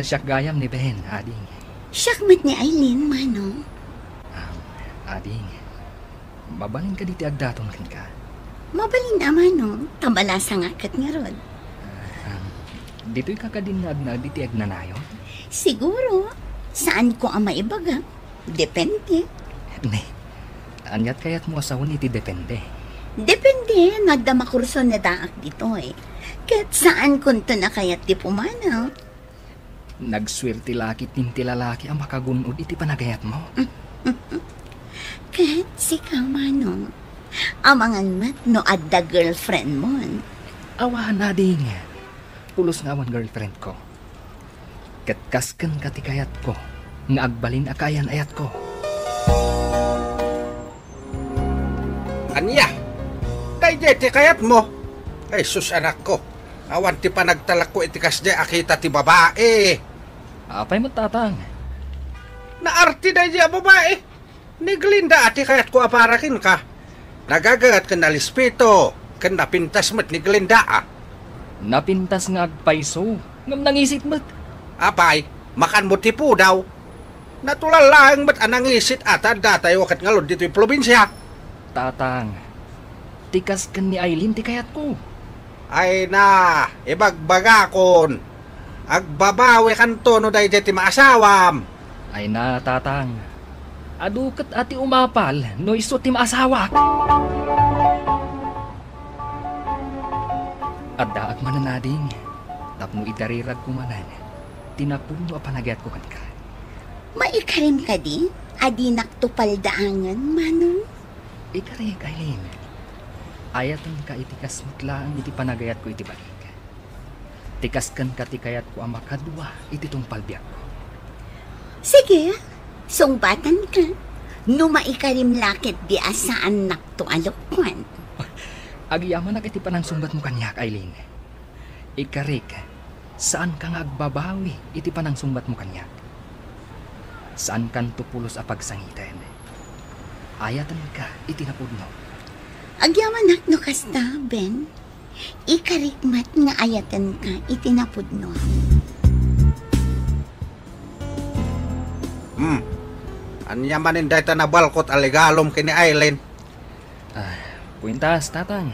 Siyak gayam ni Ben, ading. Siyakmat ni Eileen, manong. Ading, mabalin ka diti agdaton kan ka. Mabalin na, manong. Kabalasa nga kat nga rod. Dito'y kakadinag na diti agnanayon? Siguro. Saan ko ang maibaga? Depende. Ne, anyat kayat mo asawon iti depende. Depende. Nagdamakurso na daak dito eh. Kahit saan kunto na kayat di pumanaw. Nagswerte laki tinti lalaki ang makagunod iti panagayat mo. Kahit si Manong, amangan mat no adda girlfriend mo. Awahan na ding. Pulos nga awan girlfriend ko. Katkaskan katikayat ko, nga agbalin akayan ayat ko. Anya, kay ti kayat mo. Ay sus anak ko, awan ti pa nagtalak ko itikas di akita ti babae. Apay mo tatang? Naarti na di babae. Ni Glinda ati kayat ko aparakin ka. Nagagat ka na lispito, kan napintas mo't ni Glinda Napintas nga agpaiso, ngam nangisit mo't. Apay, makan mo tipo daw. Natural lang ba't anang isit ata datay wakat ngalod dito yung probinsya. Tatang, tikas kan ni Eileen ti kayat ko. Ay na, ibagbagakon. Agbabawi kan tono dahi ti maasawam. Ay na, tatang. Adukat ati umapal, no iso ti maasawa. Addaak mananading, tapno idarirag kumanan. Tinapuno apanagayat ko kan ka. Maikarim ka di? Adi naktupaldaangan, manong? Ikarig, Eileen. Ayatan ka itikas mutlaan iti panagayat ko iti balik. Tikaskan ka tikayat ko ang makadwa iti tong palbiyak ko. Sige, sungbatan ka. No maikarim lakit di asaan naktualokwan. Agyaman na iti panang sumbat mo kanyak, Eileen. Ikarig, saan ka nga agbabawi iti panang sumbat mo kanyak? Saan kan tupulos a pagsangitan? Ayatan ka iti napudno. Agyaman no kasta, Ben. Ikarikmat nga ayatan ka iti napudno. Anya manin dahi ta nabalkot aligalom kini Eileen. Puintas, tatang.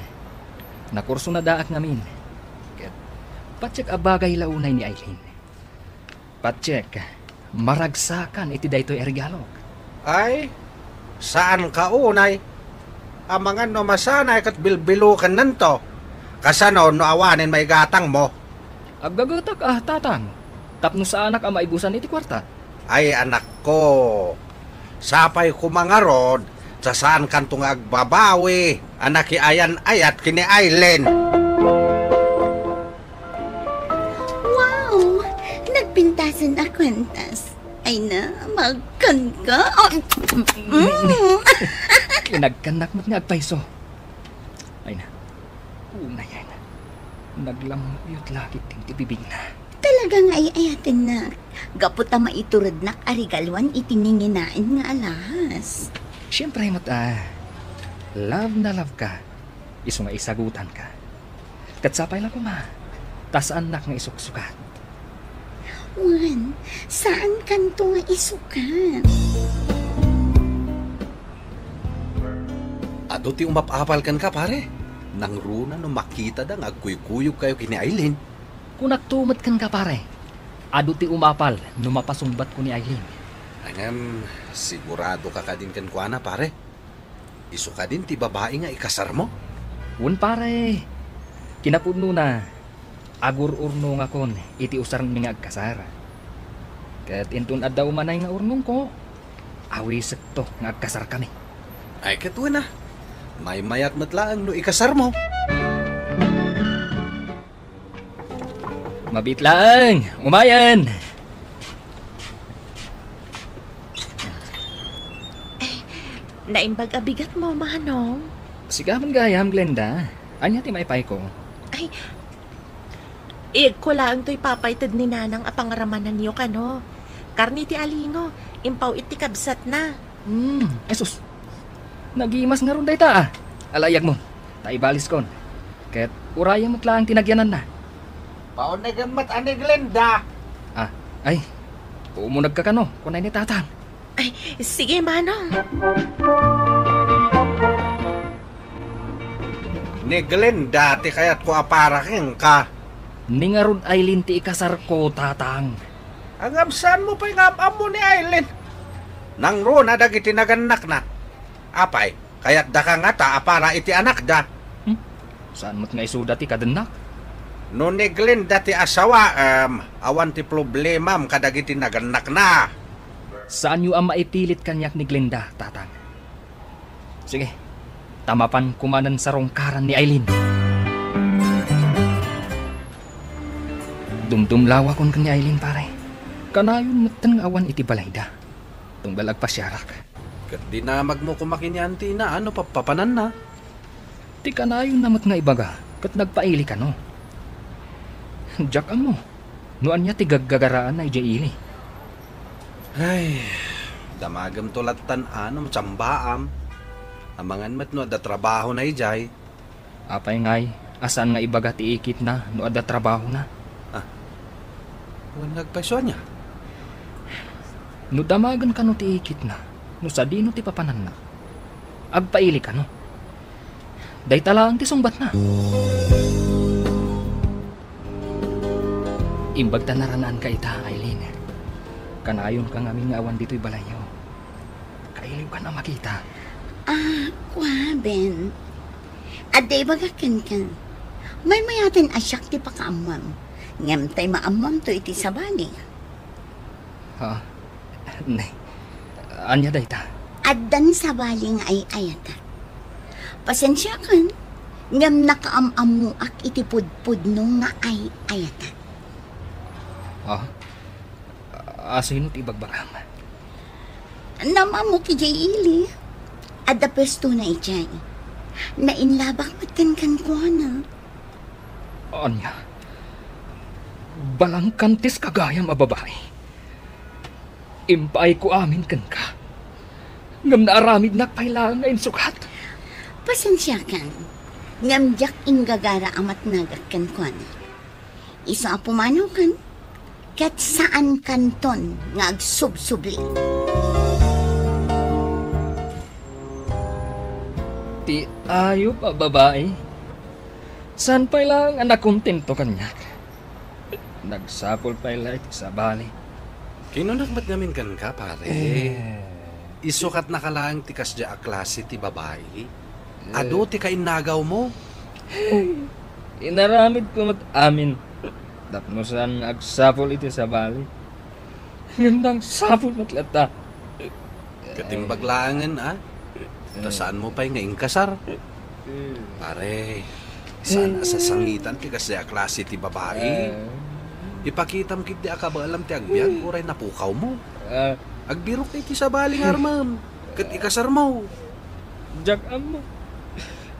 Nakurso na daak ngamin. Patsek abagay launay ni Eileen. Patsek, maragsakan iti daytoy ergalog. Ay, saan ka unay? Amangan no masanay kat bilbilukan nanto. Kasano no awanin may gatang mo. Agagatak tatang. Tapno sa anak ang maibusan iti kwarta. Ay anak ko, sapay kumangarod, sa saan kantong agbabawi, anak ayan ayat kini Eileen. Wow! Nagpintasan na kwentas. Ay na, magkan ka. Kinagkanak mo't nga agpaiso. Ay na, una yan. Naglamuyot lagi ting tibibig na. Talagang ay ayatin na. Gaputa maiturod nak arigalwan itininginain nga alahas. Siyempre love na love ka. Iso nga isagutan ka. Katsapay lang ko ma. Tas anak nga isuksukat. Juan, saan kanto nga isukan? Ado ti umapapal kan ka, pare. Nang runa no makita da nga agkuy-kuyog kayo kini Aileen. Kung nagtumat kan ka pare, ado ti umapal, numapasumbat ko ni Aileen. Angam, sigurado ka din kan kuana, pare. Isu ka din ti babae nga ikasar mo. Wun pare, kinapudno na, agur-urno nga kon, iti usarang mi nga agkasar. Kat intun addaw manay nga urnong ko, awisek to nga agkasar kami. Ay katuna, may mayat matlaang no ikasar mo. Mabit lang, umayan. Naimbag abigat mo, manong. Sigaman gayam, Glenda. Anya ti maipay ko. Ay, ko lang to'y papaytad ni nanang apangaramanan niyo kano. Karni ti alingo, impaw iti kabsat na. Esus, nagimas nga ron day ta. Alayag mo, taibalis kon. Ket uraya mo't lang tinagyanan na. Paunagamat ani Glenda. Ay, umunag ka kano, kunay ni tatang. Ay, sige, manong. Ni Glenda, ti kayat ko aparakin ka. Ni nga ron Aileen ti ikasar ko, tatang. Ang amsan mo pa yung mo ni Aileen. Nang runa dagiti naganak na. Apay, kayat da ka nga ta apara iti anak da. Saan mo't nga isuda ti kadenak? No ni Glenda ti asawa, awan ti problemam kadagiti naganak na. Saan yu ang maipilit kanyak ni Glenda, tatang? Sige, tamapan kumanan sa rongkaran ni Aileen. Dumdumlawa kon kan ni Aileen, pare. Kanayon matan awan iti balayda. Tungbalag pa siyarak. Kat dinamag mo kumakinianti na ano papapanan na. Ti kanayon namat nga ibaga, kat nagpaili ka no. Jack mo, noan niya ti gaggagaraan na ijaili. Ay, damagam tulatan ano, tsambaam. Amangan mat no ada trabaho na ijay. Apay ngay, asan nga ibaga ti ikit na no ada trabaho na. Huwag nagpasyon niya. No damagan ka no ti ikit na, no sa di no ti papanan na. Agpaili ka no. Day talaan ti sungbat na. Imbag tanaranaan ka ita, Aileen. Kanayon ka ngamin nga awan dito'y balayo. Kailiw ka na makita. Kwaben. Aday bagakan ka. May mayatin asyak ti pakaamam. Ngam tay maamam to iti sabali. Ha? Nay. Anya day ta? Addan sabali nga ay ayata. Pasensya kan. Ngam nakaamam mo ak iti pudpud no nga ay ayata. Ha? Asino ti bagbagam? Nama mo ki Jayili. Adda pesto na ijay. Nainlabak matkan ko na. Anya? Balang kantis kagayam a babae. Impay ko amin kan ka. Ngam naaramid nakpailangan ngayon sukat. Pasensya kan. Ngam jak ingagara amat nagak kan ko na. Isa apumanaw kan. Kat saan kanton nga agsubsubli. Ti ayo pa babae. San pa lang anak kontento kanyak. Nagsapol pa ilang sa bali. Kinunakmat namin kan ka, pare. Isukat na kalaang tikas dya a klase ti babae. Ado ti kainagaw mo. Inaramid ko mat amin. Tapnosan agsapol iti sa bali. Ngandang sapol matlata. Katimbaglangan, Tasaan mo pa'y ngaing kasar. Pare, sana sa sangitan ti kasi a klase ti babae. Ipakita mo kiti akabalam ti agbiag, uray napukaw mo. Agbirok ti sa baling armam. Kat ikasar mo. Jack mo.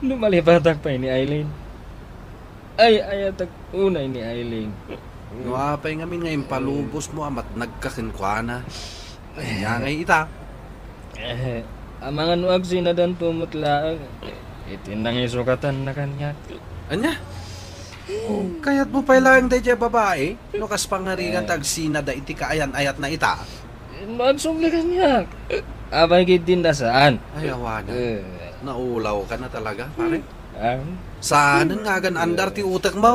Lumalipatak pa ni Aileen. Ay, ayatag unay ni Aileen. Nuapay ngamin ngayon palubos mo amat nagkakinkwana. Kaya ngay ita. Ang mga nuag sinadan tumutlaang. Itinang isukatan na kanya. Anya? Kaya't mo pa lang day babae? Nukas pangaringan tag sinada iti kaayan-ayat na ita. Magsumli kanya. Abay kitin na saan? Ay, awana. Naulaw ka na talaga, pare. Saan nga gan andar ti utak mo?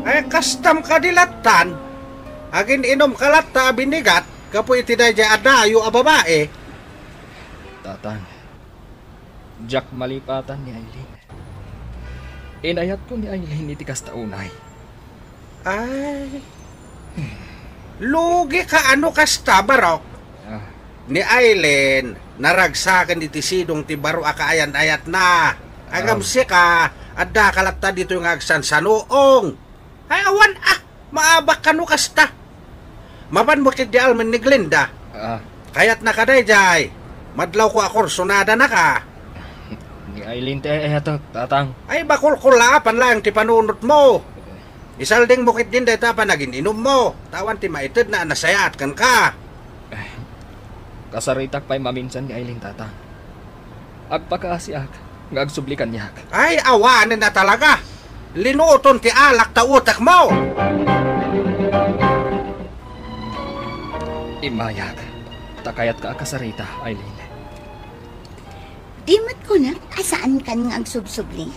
Ay, kastam ka dilatan. Agin inom kalat ta binigat, kapo iti dadya adayo a babae. Tatang, Jack malipatan ni Aileen. Inayat ko ni Aileen iti kastaunay. Ay, lugi ka ano kasta, Barok? Ni Aileen, naragsakan iti sidong ti baro akaayan-ayat na. Agam si ka, adda kalat ta dito yung agsan sa noong. Ay, awan maabak ka no kasta. Maban mo kiti alman ni Glinda. Kaya't nakaday jay. Madlaw ko akorsonada na ka. Ni Aileen eto, tatang. Ay, bakul-kulapan lang ti panunot mo. Isalding bukit din dahil pa naging inom mo. Tawan ti maitid na nasayat kan ka. Kasaritak pa'y maminsan ni Aileen, tatang. Agpakaasiak, nga agsublikan niyak. Ay, awanin na talaga. Linuoton ti alak ta utak mo. Imayag, takayat ka kasarita, Aileen. Di mat ko na, asaan ka nga agsubsubli?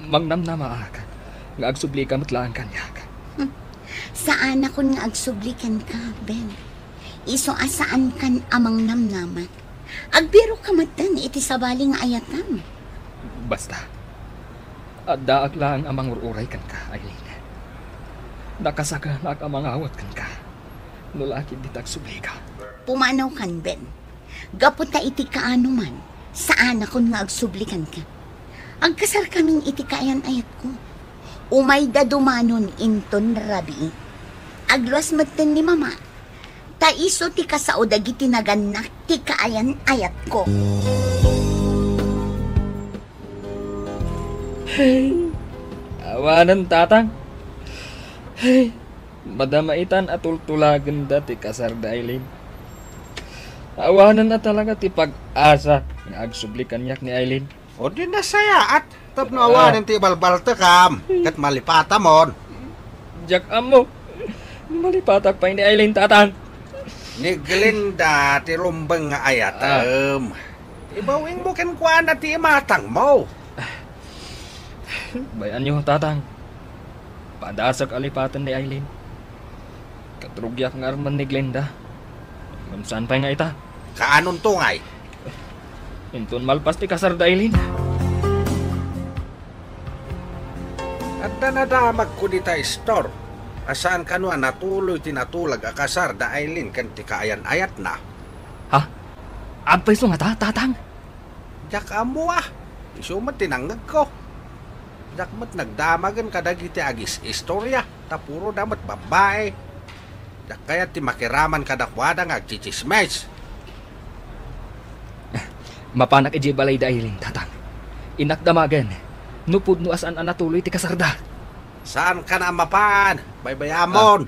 Mangnamnamaak, nga agsubli ka matlaan kanyak. Saan ako nga agsublikan ka, Ben? Iso asaan kan amang namnaman. Agbiro ka matan iti sabaling ayatan. Basta, addaak lang amang ururay kan ka, Aileen. Nakasaka na amang awat kan ka. Nulakid ditag subli ka. Pumanaw kan, Ben. Gapot na iti kaano man, saan ako nga agsublikan ka. Agkasar kaming iti kaayan-ayat ko. Umay da dumanon inton rabi. Agluas matan ni mama. Taiso ti kasao dagiti naganak ti kaayan-ayat ko. Hey, awanan tatang. Hey, madamaitan at tultulagan dati kasar da Aileen. Awanan na talaga ti pag-asa nga agsublikan niyak ni Aileen. O di nasaya at tapno awanan ti balbalta kam. Kat malipata mon. Jack amo, malipatak pa ni Aileen, tatang. Ni Glinda ti lumbang nga ayatam. Ibawing mo ken kuan at ti matang mo. Bayan niyo, tatang. Padasak alipatan ni Aileen. Katrugyak nga arman ni Glinda. Saan pa nga ita? Kaanon tungay? Inton malpas ti kasar da Aileen. At nanadamag ko di ta store. Asaan ka no natuloy tinatulag akasar da Aileen kan ti kaayan-ayat na. Ha? Abay so nga tatang? Jak amo isumat tinangag ko. Jak mat nagdamagan kadagiti agis istorya. Tapuro damat babae. Jak kaya ti makiraman kadakwada nga agchichismes. Mapanak iji balay da Aileen, tatang. Inakdamagan. Nupud no asan natuloy ti kasarda. Saan ka na mapan? Baybayamon.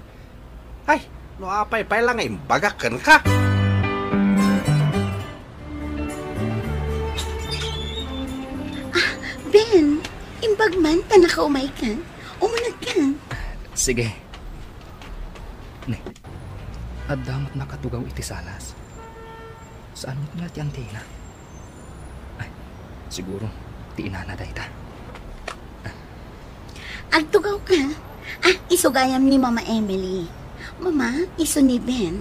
Ay, no apay pay lang imbagakan ka. Ben, imbagman ta nakaumay ka. Umunag ka. Sige. Ne, adamot nakatugaw iti salas. Saan mo nga ti antena? Ay, siguro, ti inana day ta. Agtugaw ka. Isugayam ni Mama Emily. Mama, iso ni Ben.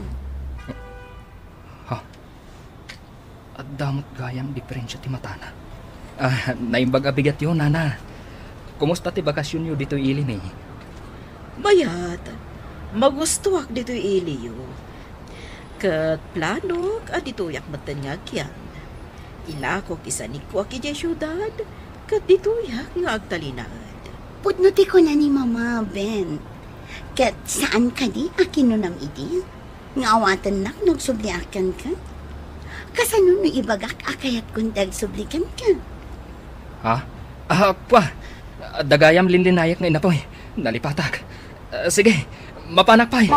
Ha? Adamot gayam diferensya ti matana. Naimbag abigat yun, nana. Kumusta ti bakasyon yun dito ilin eh? Bayat, magustuwak dito iliyo. Kat planok dito yak matanyag yan. Ilakok isa ni ko aki syudad, kat dito yak nga agtalinad. Pudnuti ko na ni Mama, Ben. Kat saan ka di akinunam iti? Ngawatan nak nagsubliakan ka? Kasano no ibagak akayat kung dagsublikan ka? Ha? Pa, dagayam linlinayak nga inatoy. Nalipatak. Sige, mapanak pa'y.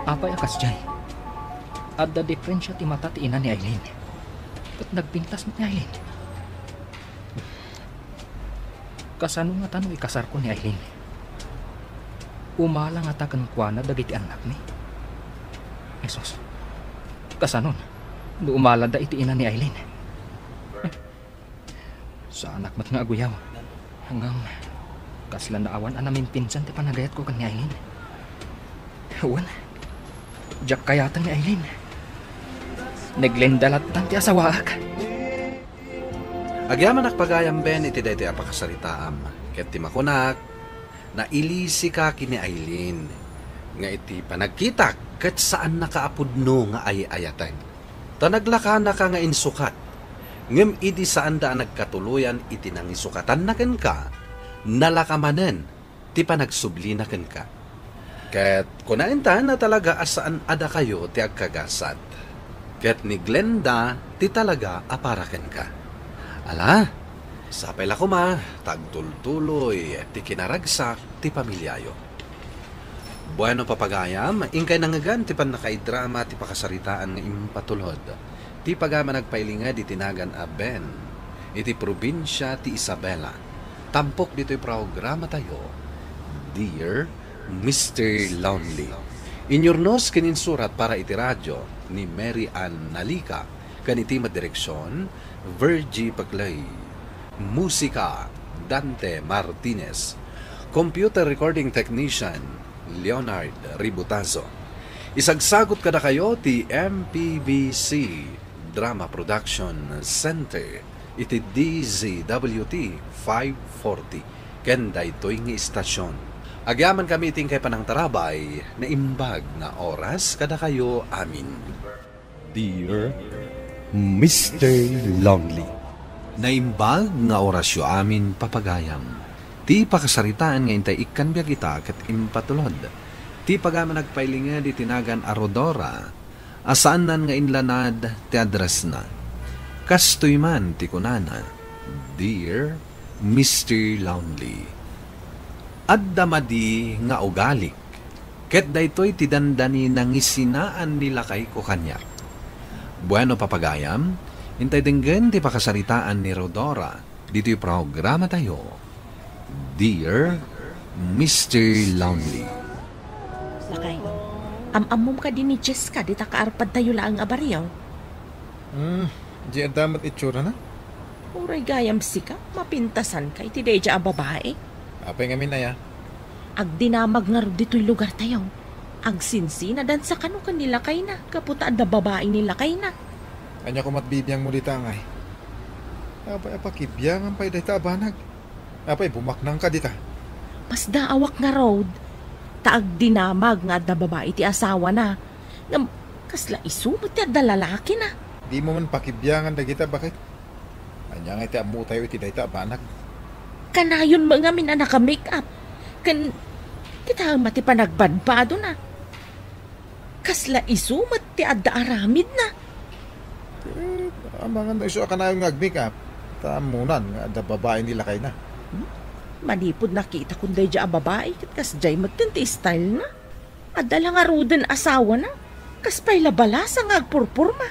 Apay akas dyan. Adda diferensya ti mata ti ina ni Aileen. Ba't nagpintas mo ni Aileen? Kasano nga tanong ikasar ko ni Aileen? Umala nga takan kwa na dagiti anak ni. Esos, kasanon? No umala da iti ina ni Aileen. Sa anak mat nga aguyaw. Hanggang kaslan na awan anamin pinsan ti panagayat ko kan ni Aileen. Huwan, Jack kayatan ni Aileen. Naglendalat ti asawaak. Agyaman nakpagayam ben iti daytoy apakasaritaam. Ket ti makunak, nailisi ka kini Aileen. Nga iti panagkitak ket saan nakaapudno nga ay-ayatan. Tanaglaka na ka nga insukat. Ngem idi saan da nagkatuluyan iti nang isukatan na ken ka, nalakamanen ti panagsubli na ken ka. Ket kunaintan na talaga asaan ada kayo ti agkagasat. Ket ni Glenda ti talaga aparaken ka. Ala, sapay la kuma, tagtultuloy ti kinaragsak ti pamilyayo. Bueno papagayam, ingkay nangagan ti panakaidrama ti pakasaritaan nga impatulod. Ti pagama nagpailingad itinagan a Ben, iti probinsya ti Isabela. Tampok dito'y programa tayo, Dear Mr. Lonely. Inyornos kininsurat para iti radyo ni Mary Ann Nalica, kaniti madireksyon, Virgie Paglay. Musika, Dante Martinez. Computer recording technician, Leonard Ributazo. Isagsagot kada kayo ti MPBC Drama Production Center iti DZWT 540 kenda ito'y nga istasyon. Agyaman kami iting kay panang tarabay na imbag na oras kada kayo amin. Dear Mr. Lonely, Naimbag nga orasyo amin papagayam. Ti pakasaritaan nga intay ikan biya kita ket impatulod. Ti pagama nagpailingad itinagan a Rodora, asaanan nga inlanad ti address na. Kastoy man ti kunana, Dear Mr. Lonely. Adda madi nga ugalik, ket daytoy ti dandani nang isinaan nila kay ko kanya. Bueno papagayam, intay denggen ti pakasaritaan ni Rodora, dito'y programa tayo, Dear Mr. Lonely. Lakay, amamom ka din ni Jessica, di ta kaarpad tayo lang abariyaw. Di damat itsura na? Uray gayam sika, mapintasan ka, iti deja ang babae. Apay ngamin aya. Agdinamag nga ro dito'y lugar tayo. Agsinsi na dan sa kano kanila kay na, kaputaan da babae nila kay na. Anya ko matbibiyang mo dita ngay. Apay apakibiyang ang pay dita abanag. Apay bumaknang ka dita. Mas daawak nga road. Taag dinamag nga da babae ti asawa na. Ngam, kasla isumot ti da lalaki na. Di mo man pakibiyangan da kita, bakit? Anya nga iti amu tayo iti dita abanag. Kanayon mga min na naka-make up. Kita ang mati pa nagbadbado na. Kasla isumot ti adda aramid na. Amangan na iso ka na yung nag-make up. Tamunan nga da babae nila kay na. Manipod nakita kung day dya ang babae. Kas jay matinti style na. Adda lang arudan asawa na. Kas pa'y labala sa ngagpurpurma.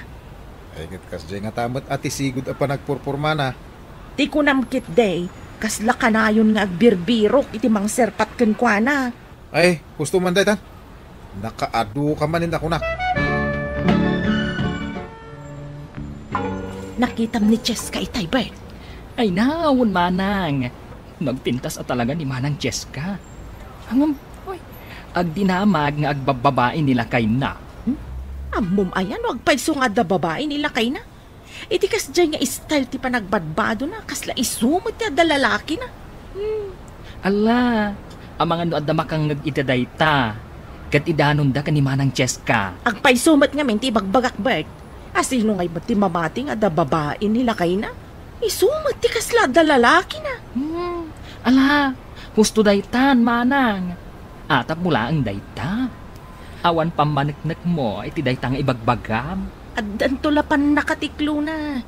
Ay kas jay nga tamat ati sigod pa nagpurpurma na. Ti kunamkit day. Kas lakanayon nga agbirbirok iti mang serpat kenkwana. Ay, gusto man daytan. Nakaadu ka manin ako na. Nakitam ni Cheska itay, Bert. Ay naawon manang. Nagpintas at talaga ni manang Cheska. Hangam, oy, agdinamag nga agbababae nila kay na. Amom ayan, wag paiso nga da babae nila kay na. Iti kas dyan nga style ti pa nagbadbado na, kasla isumot ti da lalaki na. Ala, amang ano adda makang nag-itadayta. Kat idanon da ka ni manang Cheska. Agpaisumat nga men ti bagbagak, Bert. Asino ngay ba't ti mamati nga da babae nila kay na? Isumat ti kasla da lalaki na. Ala, husto daytan manang. Atap mula ang dayta. Awan pamaneknek mo iti dayta nga ibagbagam. At dantulapan nakatiklo na.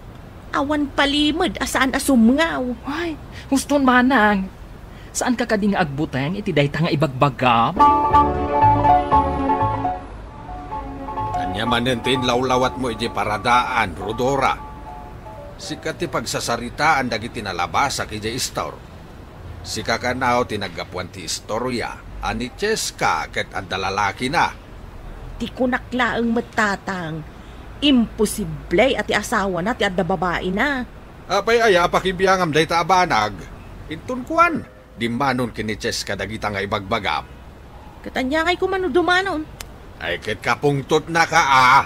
Awan palimod asaan asumngaw. Ay, huston manang. Saan ka kading agbuteng iti dayta nga ibagbagam? Kanya manintin lawlawat mo iti paradaan, Rodora. Sikat ti pagsasaritaan dagiti nalabasa kiti istor. Sika kanaw tinagapuan ti istorya, ani Cheska ket ang dalalaki na. Ti kunaklaang matatang. Imposible at ti asawa na ti adda babae na. Apay aya pakibiyangam dayta abanag. Intun kuan, di manon kini Cheska dagita nga ibagbagam. Katanya kay kumano dumanon. Ay ket kapungtot na ka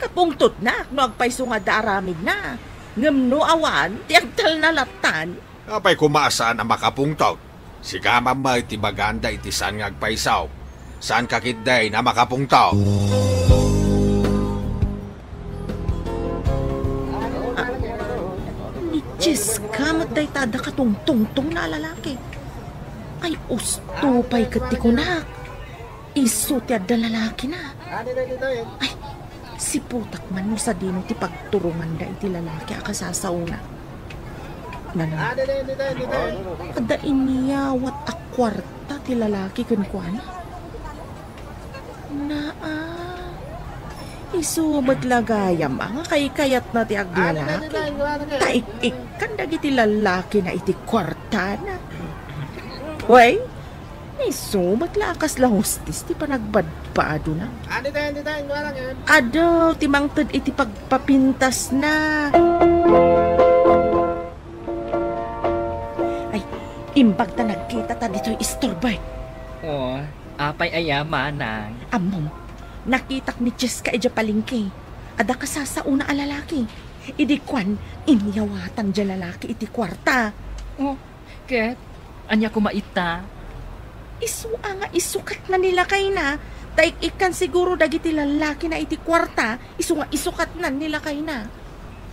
Kapungtot na, no agpaiso nga daaramid na. Ngamno awan, ti agtal na latan. Apay kumaasaan ang makapungtot. Siga mamay ti baganda iti san nga agpaisaw. Saan kakitday na makapungtot? Ni Cheska matday tada katungtungtong na lalaki. Ay ustupay katikunak. Iso ti adda lalaki na. Ay, si putak man mo sa dino ti pagturungan da iti lalaki akasasauna. Nana, ada iniyawat a kwarta ti lalaki kunkwan. Iso matlagayam nga kay kayat na ti aglalaki. Taik-ikan dagiti lalaki na iti kwarta na. Way, iso matlakas la hostis ti panagbadbado na. Ado, timangtad iti pagpapintas na. Ay, imbag ta nagkita ta dito'y istorbay. Oh, apay aya manang. Amom, nakitak ni Cheska ija palingki. Ada kasasauna a lalaki. Idikwan, inyawatan dya lalaki iti kwarta. Oh, ket, anya kumaita? Isu nga isukat na nila kay na. Taik ikan siguro dagiti lalaki na iti kwarta. Isu nga isukat na nila kay na.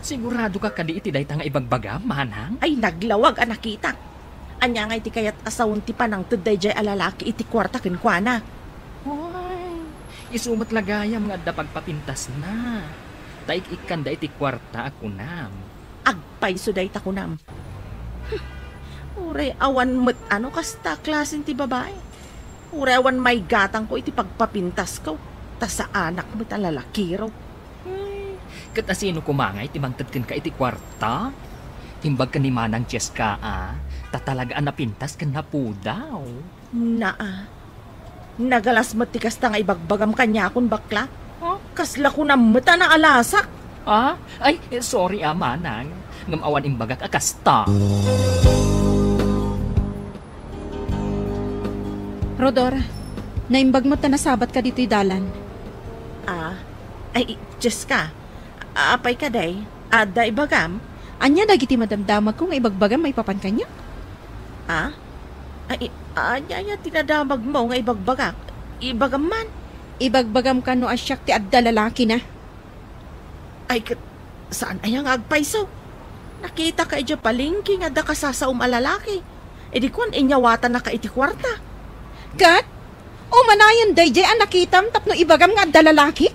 Sigurado ka kadi iti dayta nga ibagbagam, manang? Ay naglawag ang nakita. Anya nga iti kayat asawon ti panang tuday jay alalaki iti kwarta kinkwana. Hoy, isumat lagayam nga da pagpapintas na. Taik ikan da iti kwarta akunam. Agpay suday takunam. Uray awan met ano kasta klasin ti babae. Uray awan may gatang ko iti pagpapintas ko. Ta sa anak mo talalaki raw. Kat asino kumangay timangtad ken ka iti kwarta? Timbag ka ni manang Cheska tatalagaan na pintas ken na po daw. Nagalas matikas ta nga ibagbagam kanya akong bakla. Kasla ko na mata na alasak. Ay, sorry manang. Ngamawan imbagak akasta. Rodora, naimbag mo ta nasabat ka dito'y dalan. Ay, Cheska, apay ka day, ada ibagam? Anya dagiti madamdamag kung ibagbagam may papan kanya? Ay, anya tinadamag mo nga ibagbagak? Ibagam man? Ibagbagam ka no asyak ti adda lalaki na. Ay, saan ayang agpaiso? Nakita ka ija palingki nga da kasasaum alalaki. E di kwan inyawatan na ka iti kwarta. Kat? O manayan dayjay ang nakitam tapno ibagam nga adda lalaki?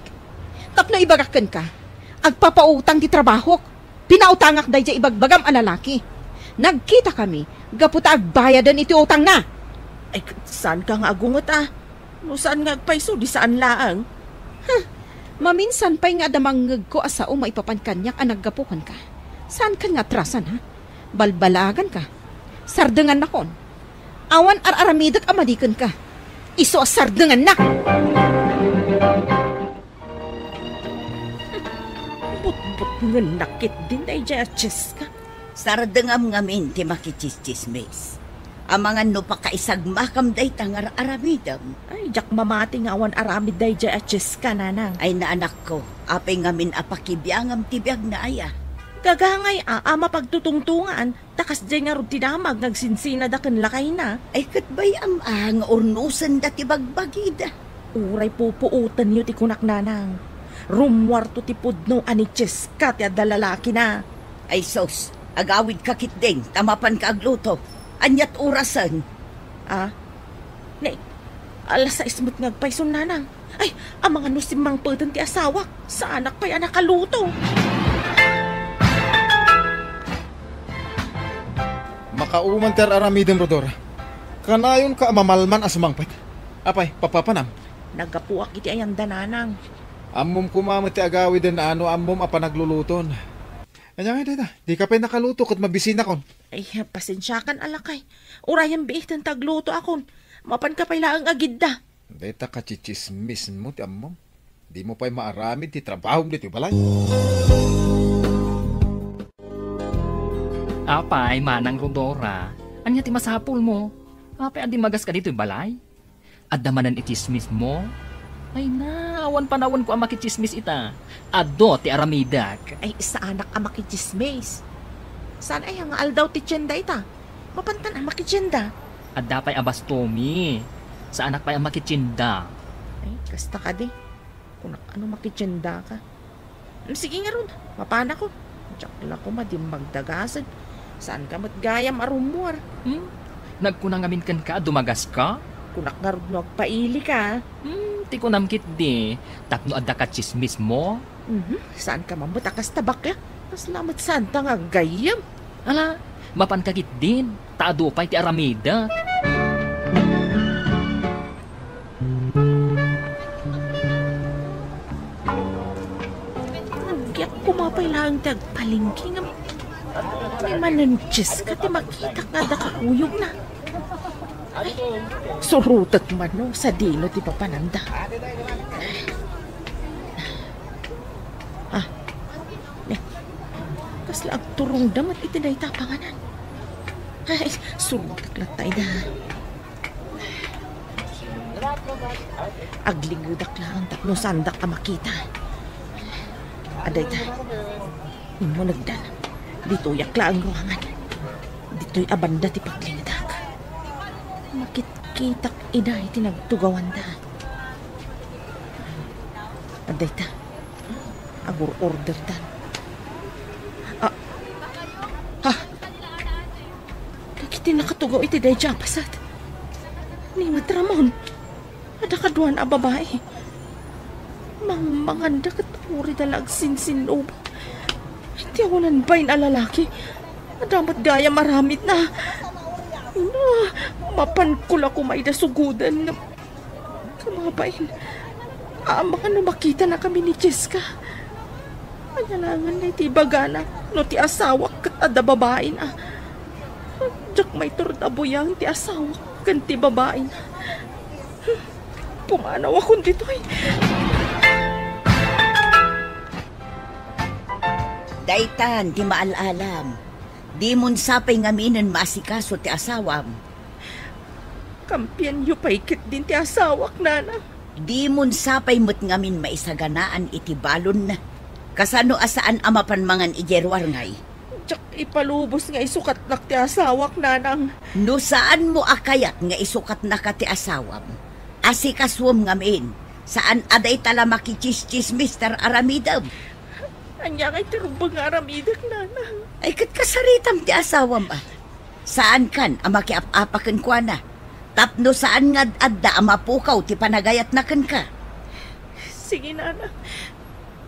Tapno ibagakan ka. Agpapautang ti trabaho. Pinautangak dayjay ibagbagam ang lalaki. Nagkita kami. Gaputa agbayadan iti utang na. Ay, saan ka nga agungot No saan nga agpaiso, di saan laang? Maminsan pa'y nga damangag ko asa o maipapankanyak ang naggapukan ka. Saan ka nga atrasan ha? Balbalagan ka. Sardengan na kon. Awan aramidak amadikan ka. Iso sardengan na. But nga nakit din ay Cheska. Sardengam ngamin ti makichischismis. Amangan no pa kaisag makam day tangar aramidam. Ay, jak mamati nga awan aramid day Cheska nanang. Ay naanak ko, apay ngamin apakibiyangam tibiyag na aya. Gagangay ama pagtutungtungan, takas dyan nga rin tinamag, nagsinsina da kan lakay na. Ay katbay nga urnusan da tibagbagida. Uray pupuutan niyo ti kunak nanang. Rumwarto ti pudno ani Cheska ti adda lalaki na. Ay sos, agawid kakit din, tamapan ka agluto. Anyat urasan. Alas 6 ngagpaisun nanang. Ay, ang mga nusimang pwedeng ti asawak. Sa anak pa'y anak kaluto. Makauman ter aramidem rodora. Kanayon ka mamalman asumangpet. Apay, papapanam. Nagapuak iti ayang dananang. Ammom kumamit ti agawi den ano ammom apa nagluluton. Anya nga dita, di ka pa nakaluto kat mabisina kon. Ay, pasensyakan alakay. Urayan biik ng tagluto akon. Mapan ka pa'y laang agidda. Dita ka chichismis mo ti ammom. Di mo pa'y maaramid ti trabaho dito balay. Apay, manang Rodora. Anya ti masapul mo? Apay, adi magas ka dito balay? Adamanan itismis mo? Ay na, awan panawan ko ang makichismis ita. Ado ti aramidak. Ay, sa anak ang makichismis. Saan ay ang aldaw ti tiyenda ita? Mapantan ang makichinda. Adda pa'y abastomi. Sa anak pa'y ang makichinda. Ay, kasta ka di. Kung ano makichinda ka. Sige nga ron, mapana ko. Tsakla ko madim magdagasad. Saan ka matgayam arumor? Nagkunang amin ka, dumagas ka? Kunak nga ron magpaili ka. Ti ko namkit di. Tapno adda ka chismis mo? Saan ka mamutakas tabak ya? Salamat santa nga gayam. Ala, mapankagit din. Taado pa'y ti aramida. Nagyak kumapay lang tagpalingking. May mananchis ka ti makita nga da kakuyog na. Ay, surutat man no, sa dino ti papananda. Kasla ang turong damat itinay tapanganan. Ay, surutat lang tayo na. Agligudak lang ang tapno sandak ka makita. Aday ta, imo nagdan. Dito yakla ang ruangan. Dito'y abanda ti paglingdak. Makitkitak inay tinagtugawan da. Aday ta, agur order dan. Nakiti nakatugaw iti day japasat. Ni matramon. Ada kaduan a babae. Mangmanganda kat uri dalag sinsinuba. Iti awalan ba'y na lalaki. Adamat gaya maramit na. Mapankula ko may dasugudan. Kamabain. Mga no makita na kami ni Jessica. Ayalangan na iti bagana. No ti asawak kat ada babae na. Diyak may turdabuyang ti asawak kan ti babae na. Pumanaw akong dito'y. Daitan, di maalalam. Di mun sapay ngaminan maasikaso ti asawam. Kampiyan yu paikit din ti asawak, nana. Di mun sapay mo't ngamin maisaganaan iti balon na. Kasano asaan amapan mangan ijerwar ngay. Tsak ipalubos nga isukat na ti asawak, nanang. No saan mo akayat nga isukat na ka ti asawam? Asikaswam ngamin. Saan aday tala makichis-chis Mr. Aramidam? Anya kay tirubang aramidak, nanang. Ay kat kasaritam ti asawam ba? Saan kan ang makiap-apakan kwa na? Tapno saan nga adda ang mapukaw ti panagayat na kan ka? Sige, nanang.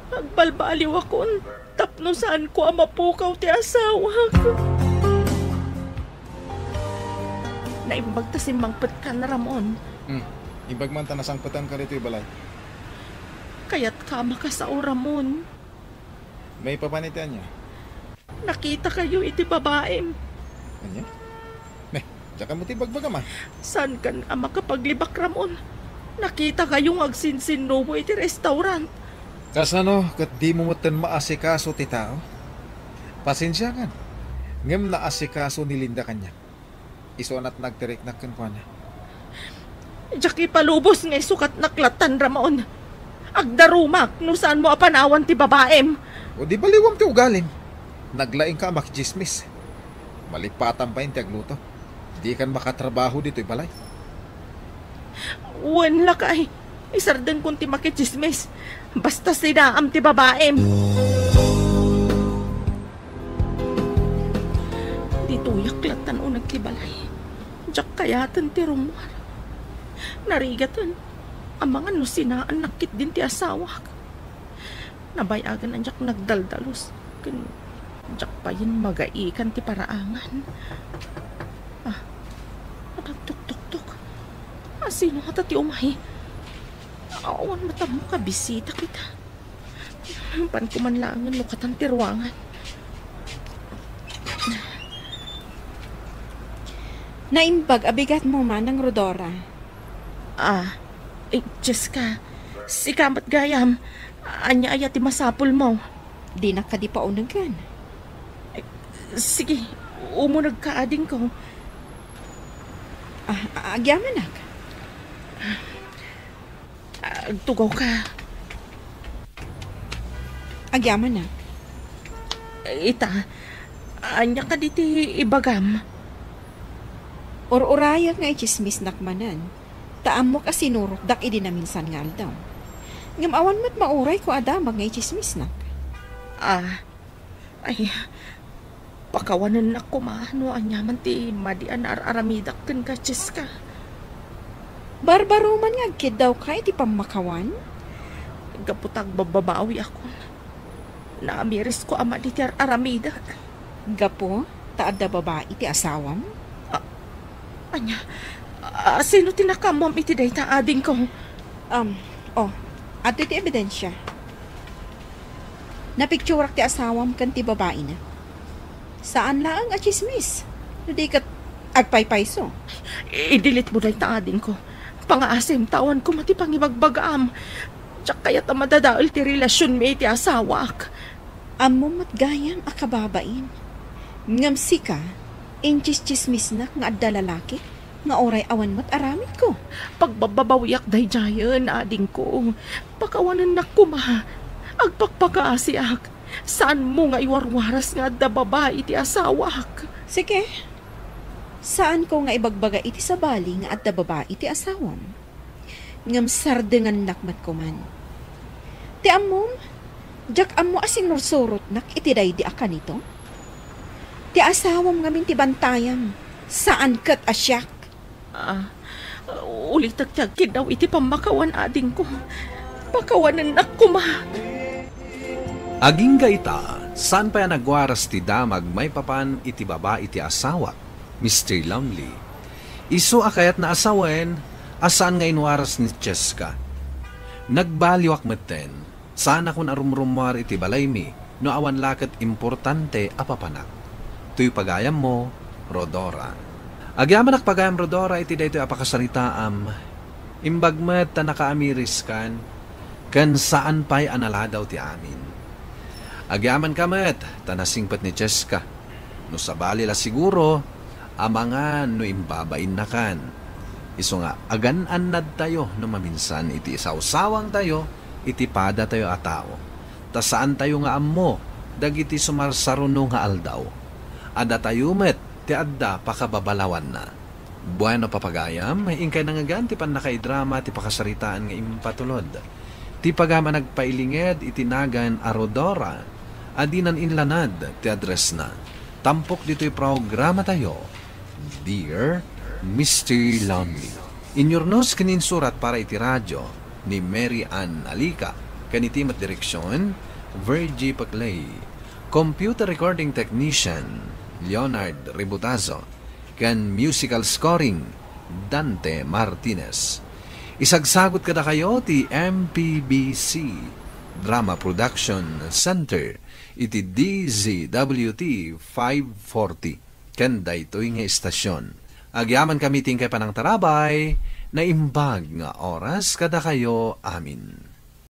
Agbalbaliw akon. Tapno saan ko ang mapukaw ti asawa ko. Naimbag ta simbangpet ka na, Ramon. Ibag man tanasangpatan ka rito balay. Kaya't kama ka sa Ramon. May papanitian niya. Nakita kayo iti babaem. Anya? Diyan ka mo tibagbaga man. Saan kan ang makapaglibak, Ramon? Nakita kayong agsinsinubo iti restaurant. Kasano, kat di mo matan maasikaso ti tao? Pasensya kan. Ngem na asikaso ni Linda kanya. Iso anat nagtirik na kan kwa na. Diyak ipalubos nga sukat naklatan, Ramon. Agdarumak, no saan mo apanawan ti babaem. O di baliwam ti ugalim. Naglaing ka makijismis. Malipatan pa yung tiagluto. Di kan makatrabaho dito'y balay. Wala kay. Isardan kong ti makichismis. Basta sinaam ti babaem. Dito yaklatan o nagtibalay. Diyak kayatan ti rumwar. Narigatan. Ang mga nusinaan nakit din ti asawa. Nabayagan ang jak nagdaldalos. Jak pa yun magaikan ti paraangan. Nagtuk-tuk-tuk. Sino nga ti umay? Awan mata mo ka, bisita kita. Pan kumanlangan lukatan ti ruangan. Naimbag, abigat mo man ng Rodora. Diyos ka. Si Kamat Gayam. Anya aya ti masapul mo. Di na ka di pa unagan. Sige, umunag ka ading ko. Agyaman na ka. Tugaw ka. Agyaman na. Ita, anya ka diti ibagam. Or-uraya nga ichismis nakmanan. Taam mo ka sinurok dak idi na minsan nga aldaw. Ngamawan mo't mauray ko adamag nga ichismis nak. Pakawanan na kumano anyaman ti madian aramidak ken kachis ka. Barbaro man nga kid daw ka iti pamakawan. Gaputag bababawi ako. Naamiris ko ama di ti aramidak. Gapo, taad da babae iti asawam? Anya, sino tinakamam iti day ta ading ko? Ato iti ebidensya. Napicturak ti asawam kan ti babae na. Saan laang a chismis? Hindi ka agpaypayso. Idilit mo day ta ading ko. Pangaasim tawan ko mati pangibagbagaam. Tsak kaya ta madadaol ti relasyon may iti asawak. Amo matgayam akababain. Ngamsi ka, inchis-chismis na nga adda lalaki, nga oray awan mo't aramid ko. Pagbababawiyak day jayan, ading ko. Pakawanan na kuma. Agpagpakaasiak. Saan mo nga iwarwaras nga adda babae iti asawak? Sige. Saan ko nga ibagbaga iti sabali nga adda babae iti asawam? Ngam sardengan nakmat ko man. Ti amom, jak amo asing nursurot nak iti day di akan ito? Ti asawam ngamin ti bantayam. Saan kat asyak? Ulitagtagkid daw iti pamakawan ading ko. Pakawanan na kuma. Aging gaita, saan pa yan nagwaras ti damag may papan iti baba iti asawa, Mr. Longley. Iso akayat na asawen, asaan nga inwaras ni Cheska. Nagbaliwak meten, saan akong arumrumwar iti balay mi, no awan lakat importante apapanak. Tuy pagayam mo, Rodora. Agyaman pagayam Rodora iti daytoy apakasaritaam. Imbagmet ta nakaamiris kan saan pa'y analadaw ti amin. Agyaman kamet, tanasingpat ni Cheska. No sabali la siguro, amangan no imbabain na kan. Iso nga, agan-anad tayo no maminsan iti isawsawang tayo, iti pada tayo atao. Ta saan tayo nga ammo, dagiti sumarsaruno nga aldaw. Ada tayo met, ti adda pakababalawan na. Bueno papagayam, ingkay nangagan ti pan nakaidrama ti pakasaritaan nga impatulod. Ti pagama nagpailinged itinagan a Rodora, adinan inlanad ti address na. Tampok dito'y programa tayo, Dear Mr. Longley. Inyornos kininsurat para iti radyo ni Mary Ann Alika, kanitimat direksyon, Virgie Paclay, computer recording technician, Leonard Ributazo, kan musical scoring, Dante Martinez. Isagsagot kada kayo ti MPBC Drama Production Center iti DZWT 540 kanda ito'y nga istasyon. Agyaman kami tingkay panang tarabay na imbag nga oras kada kayo amin.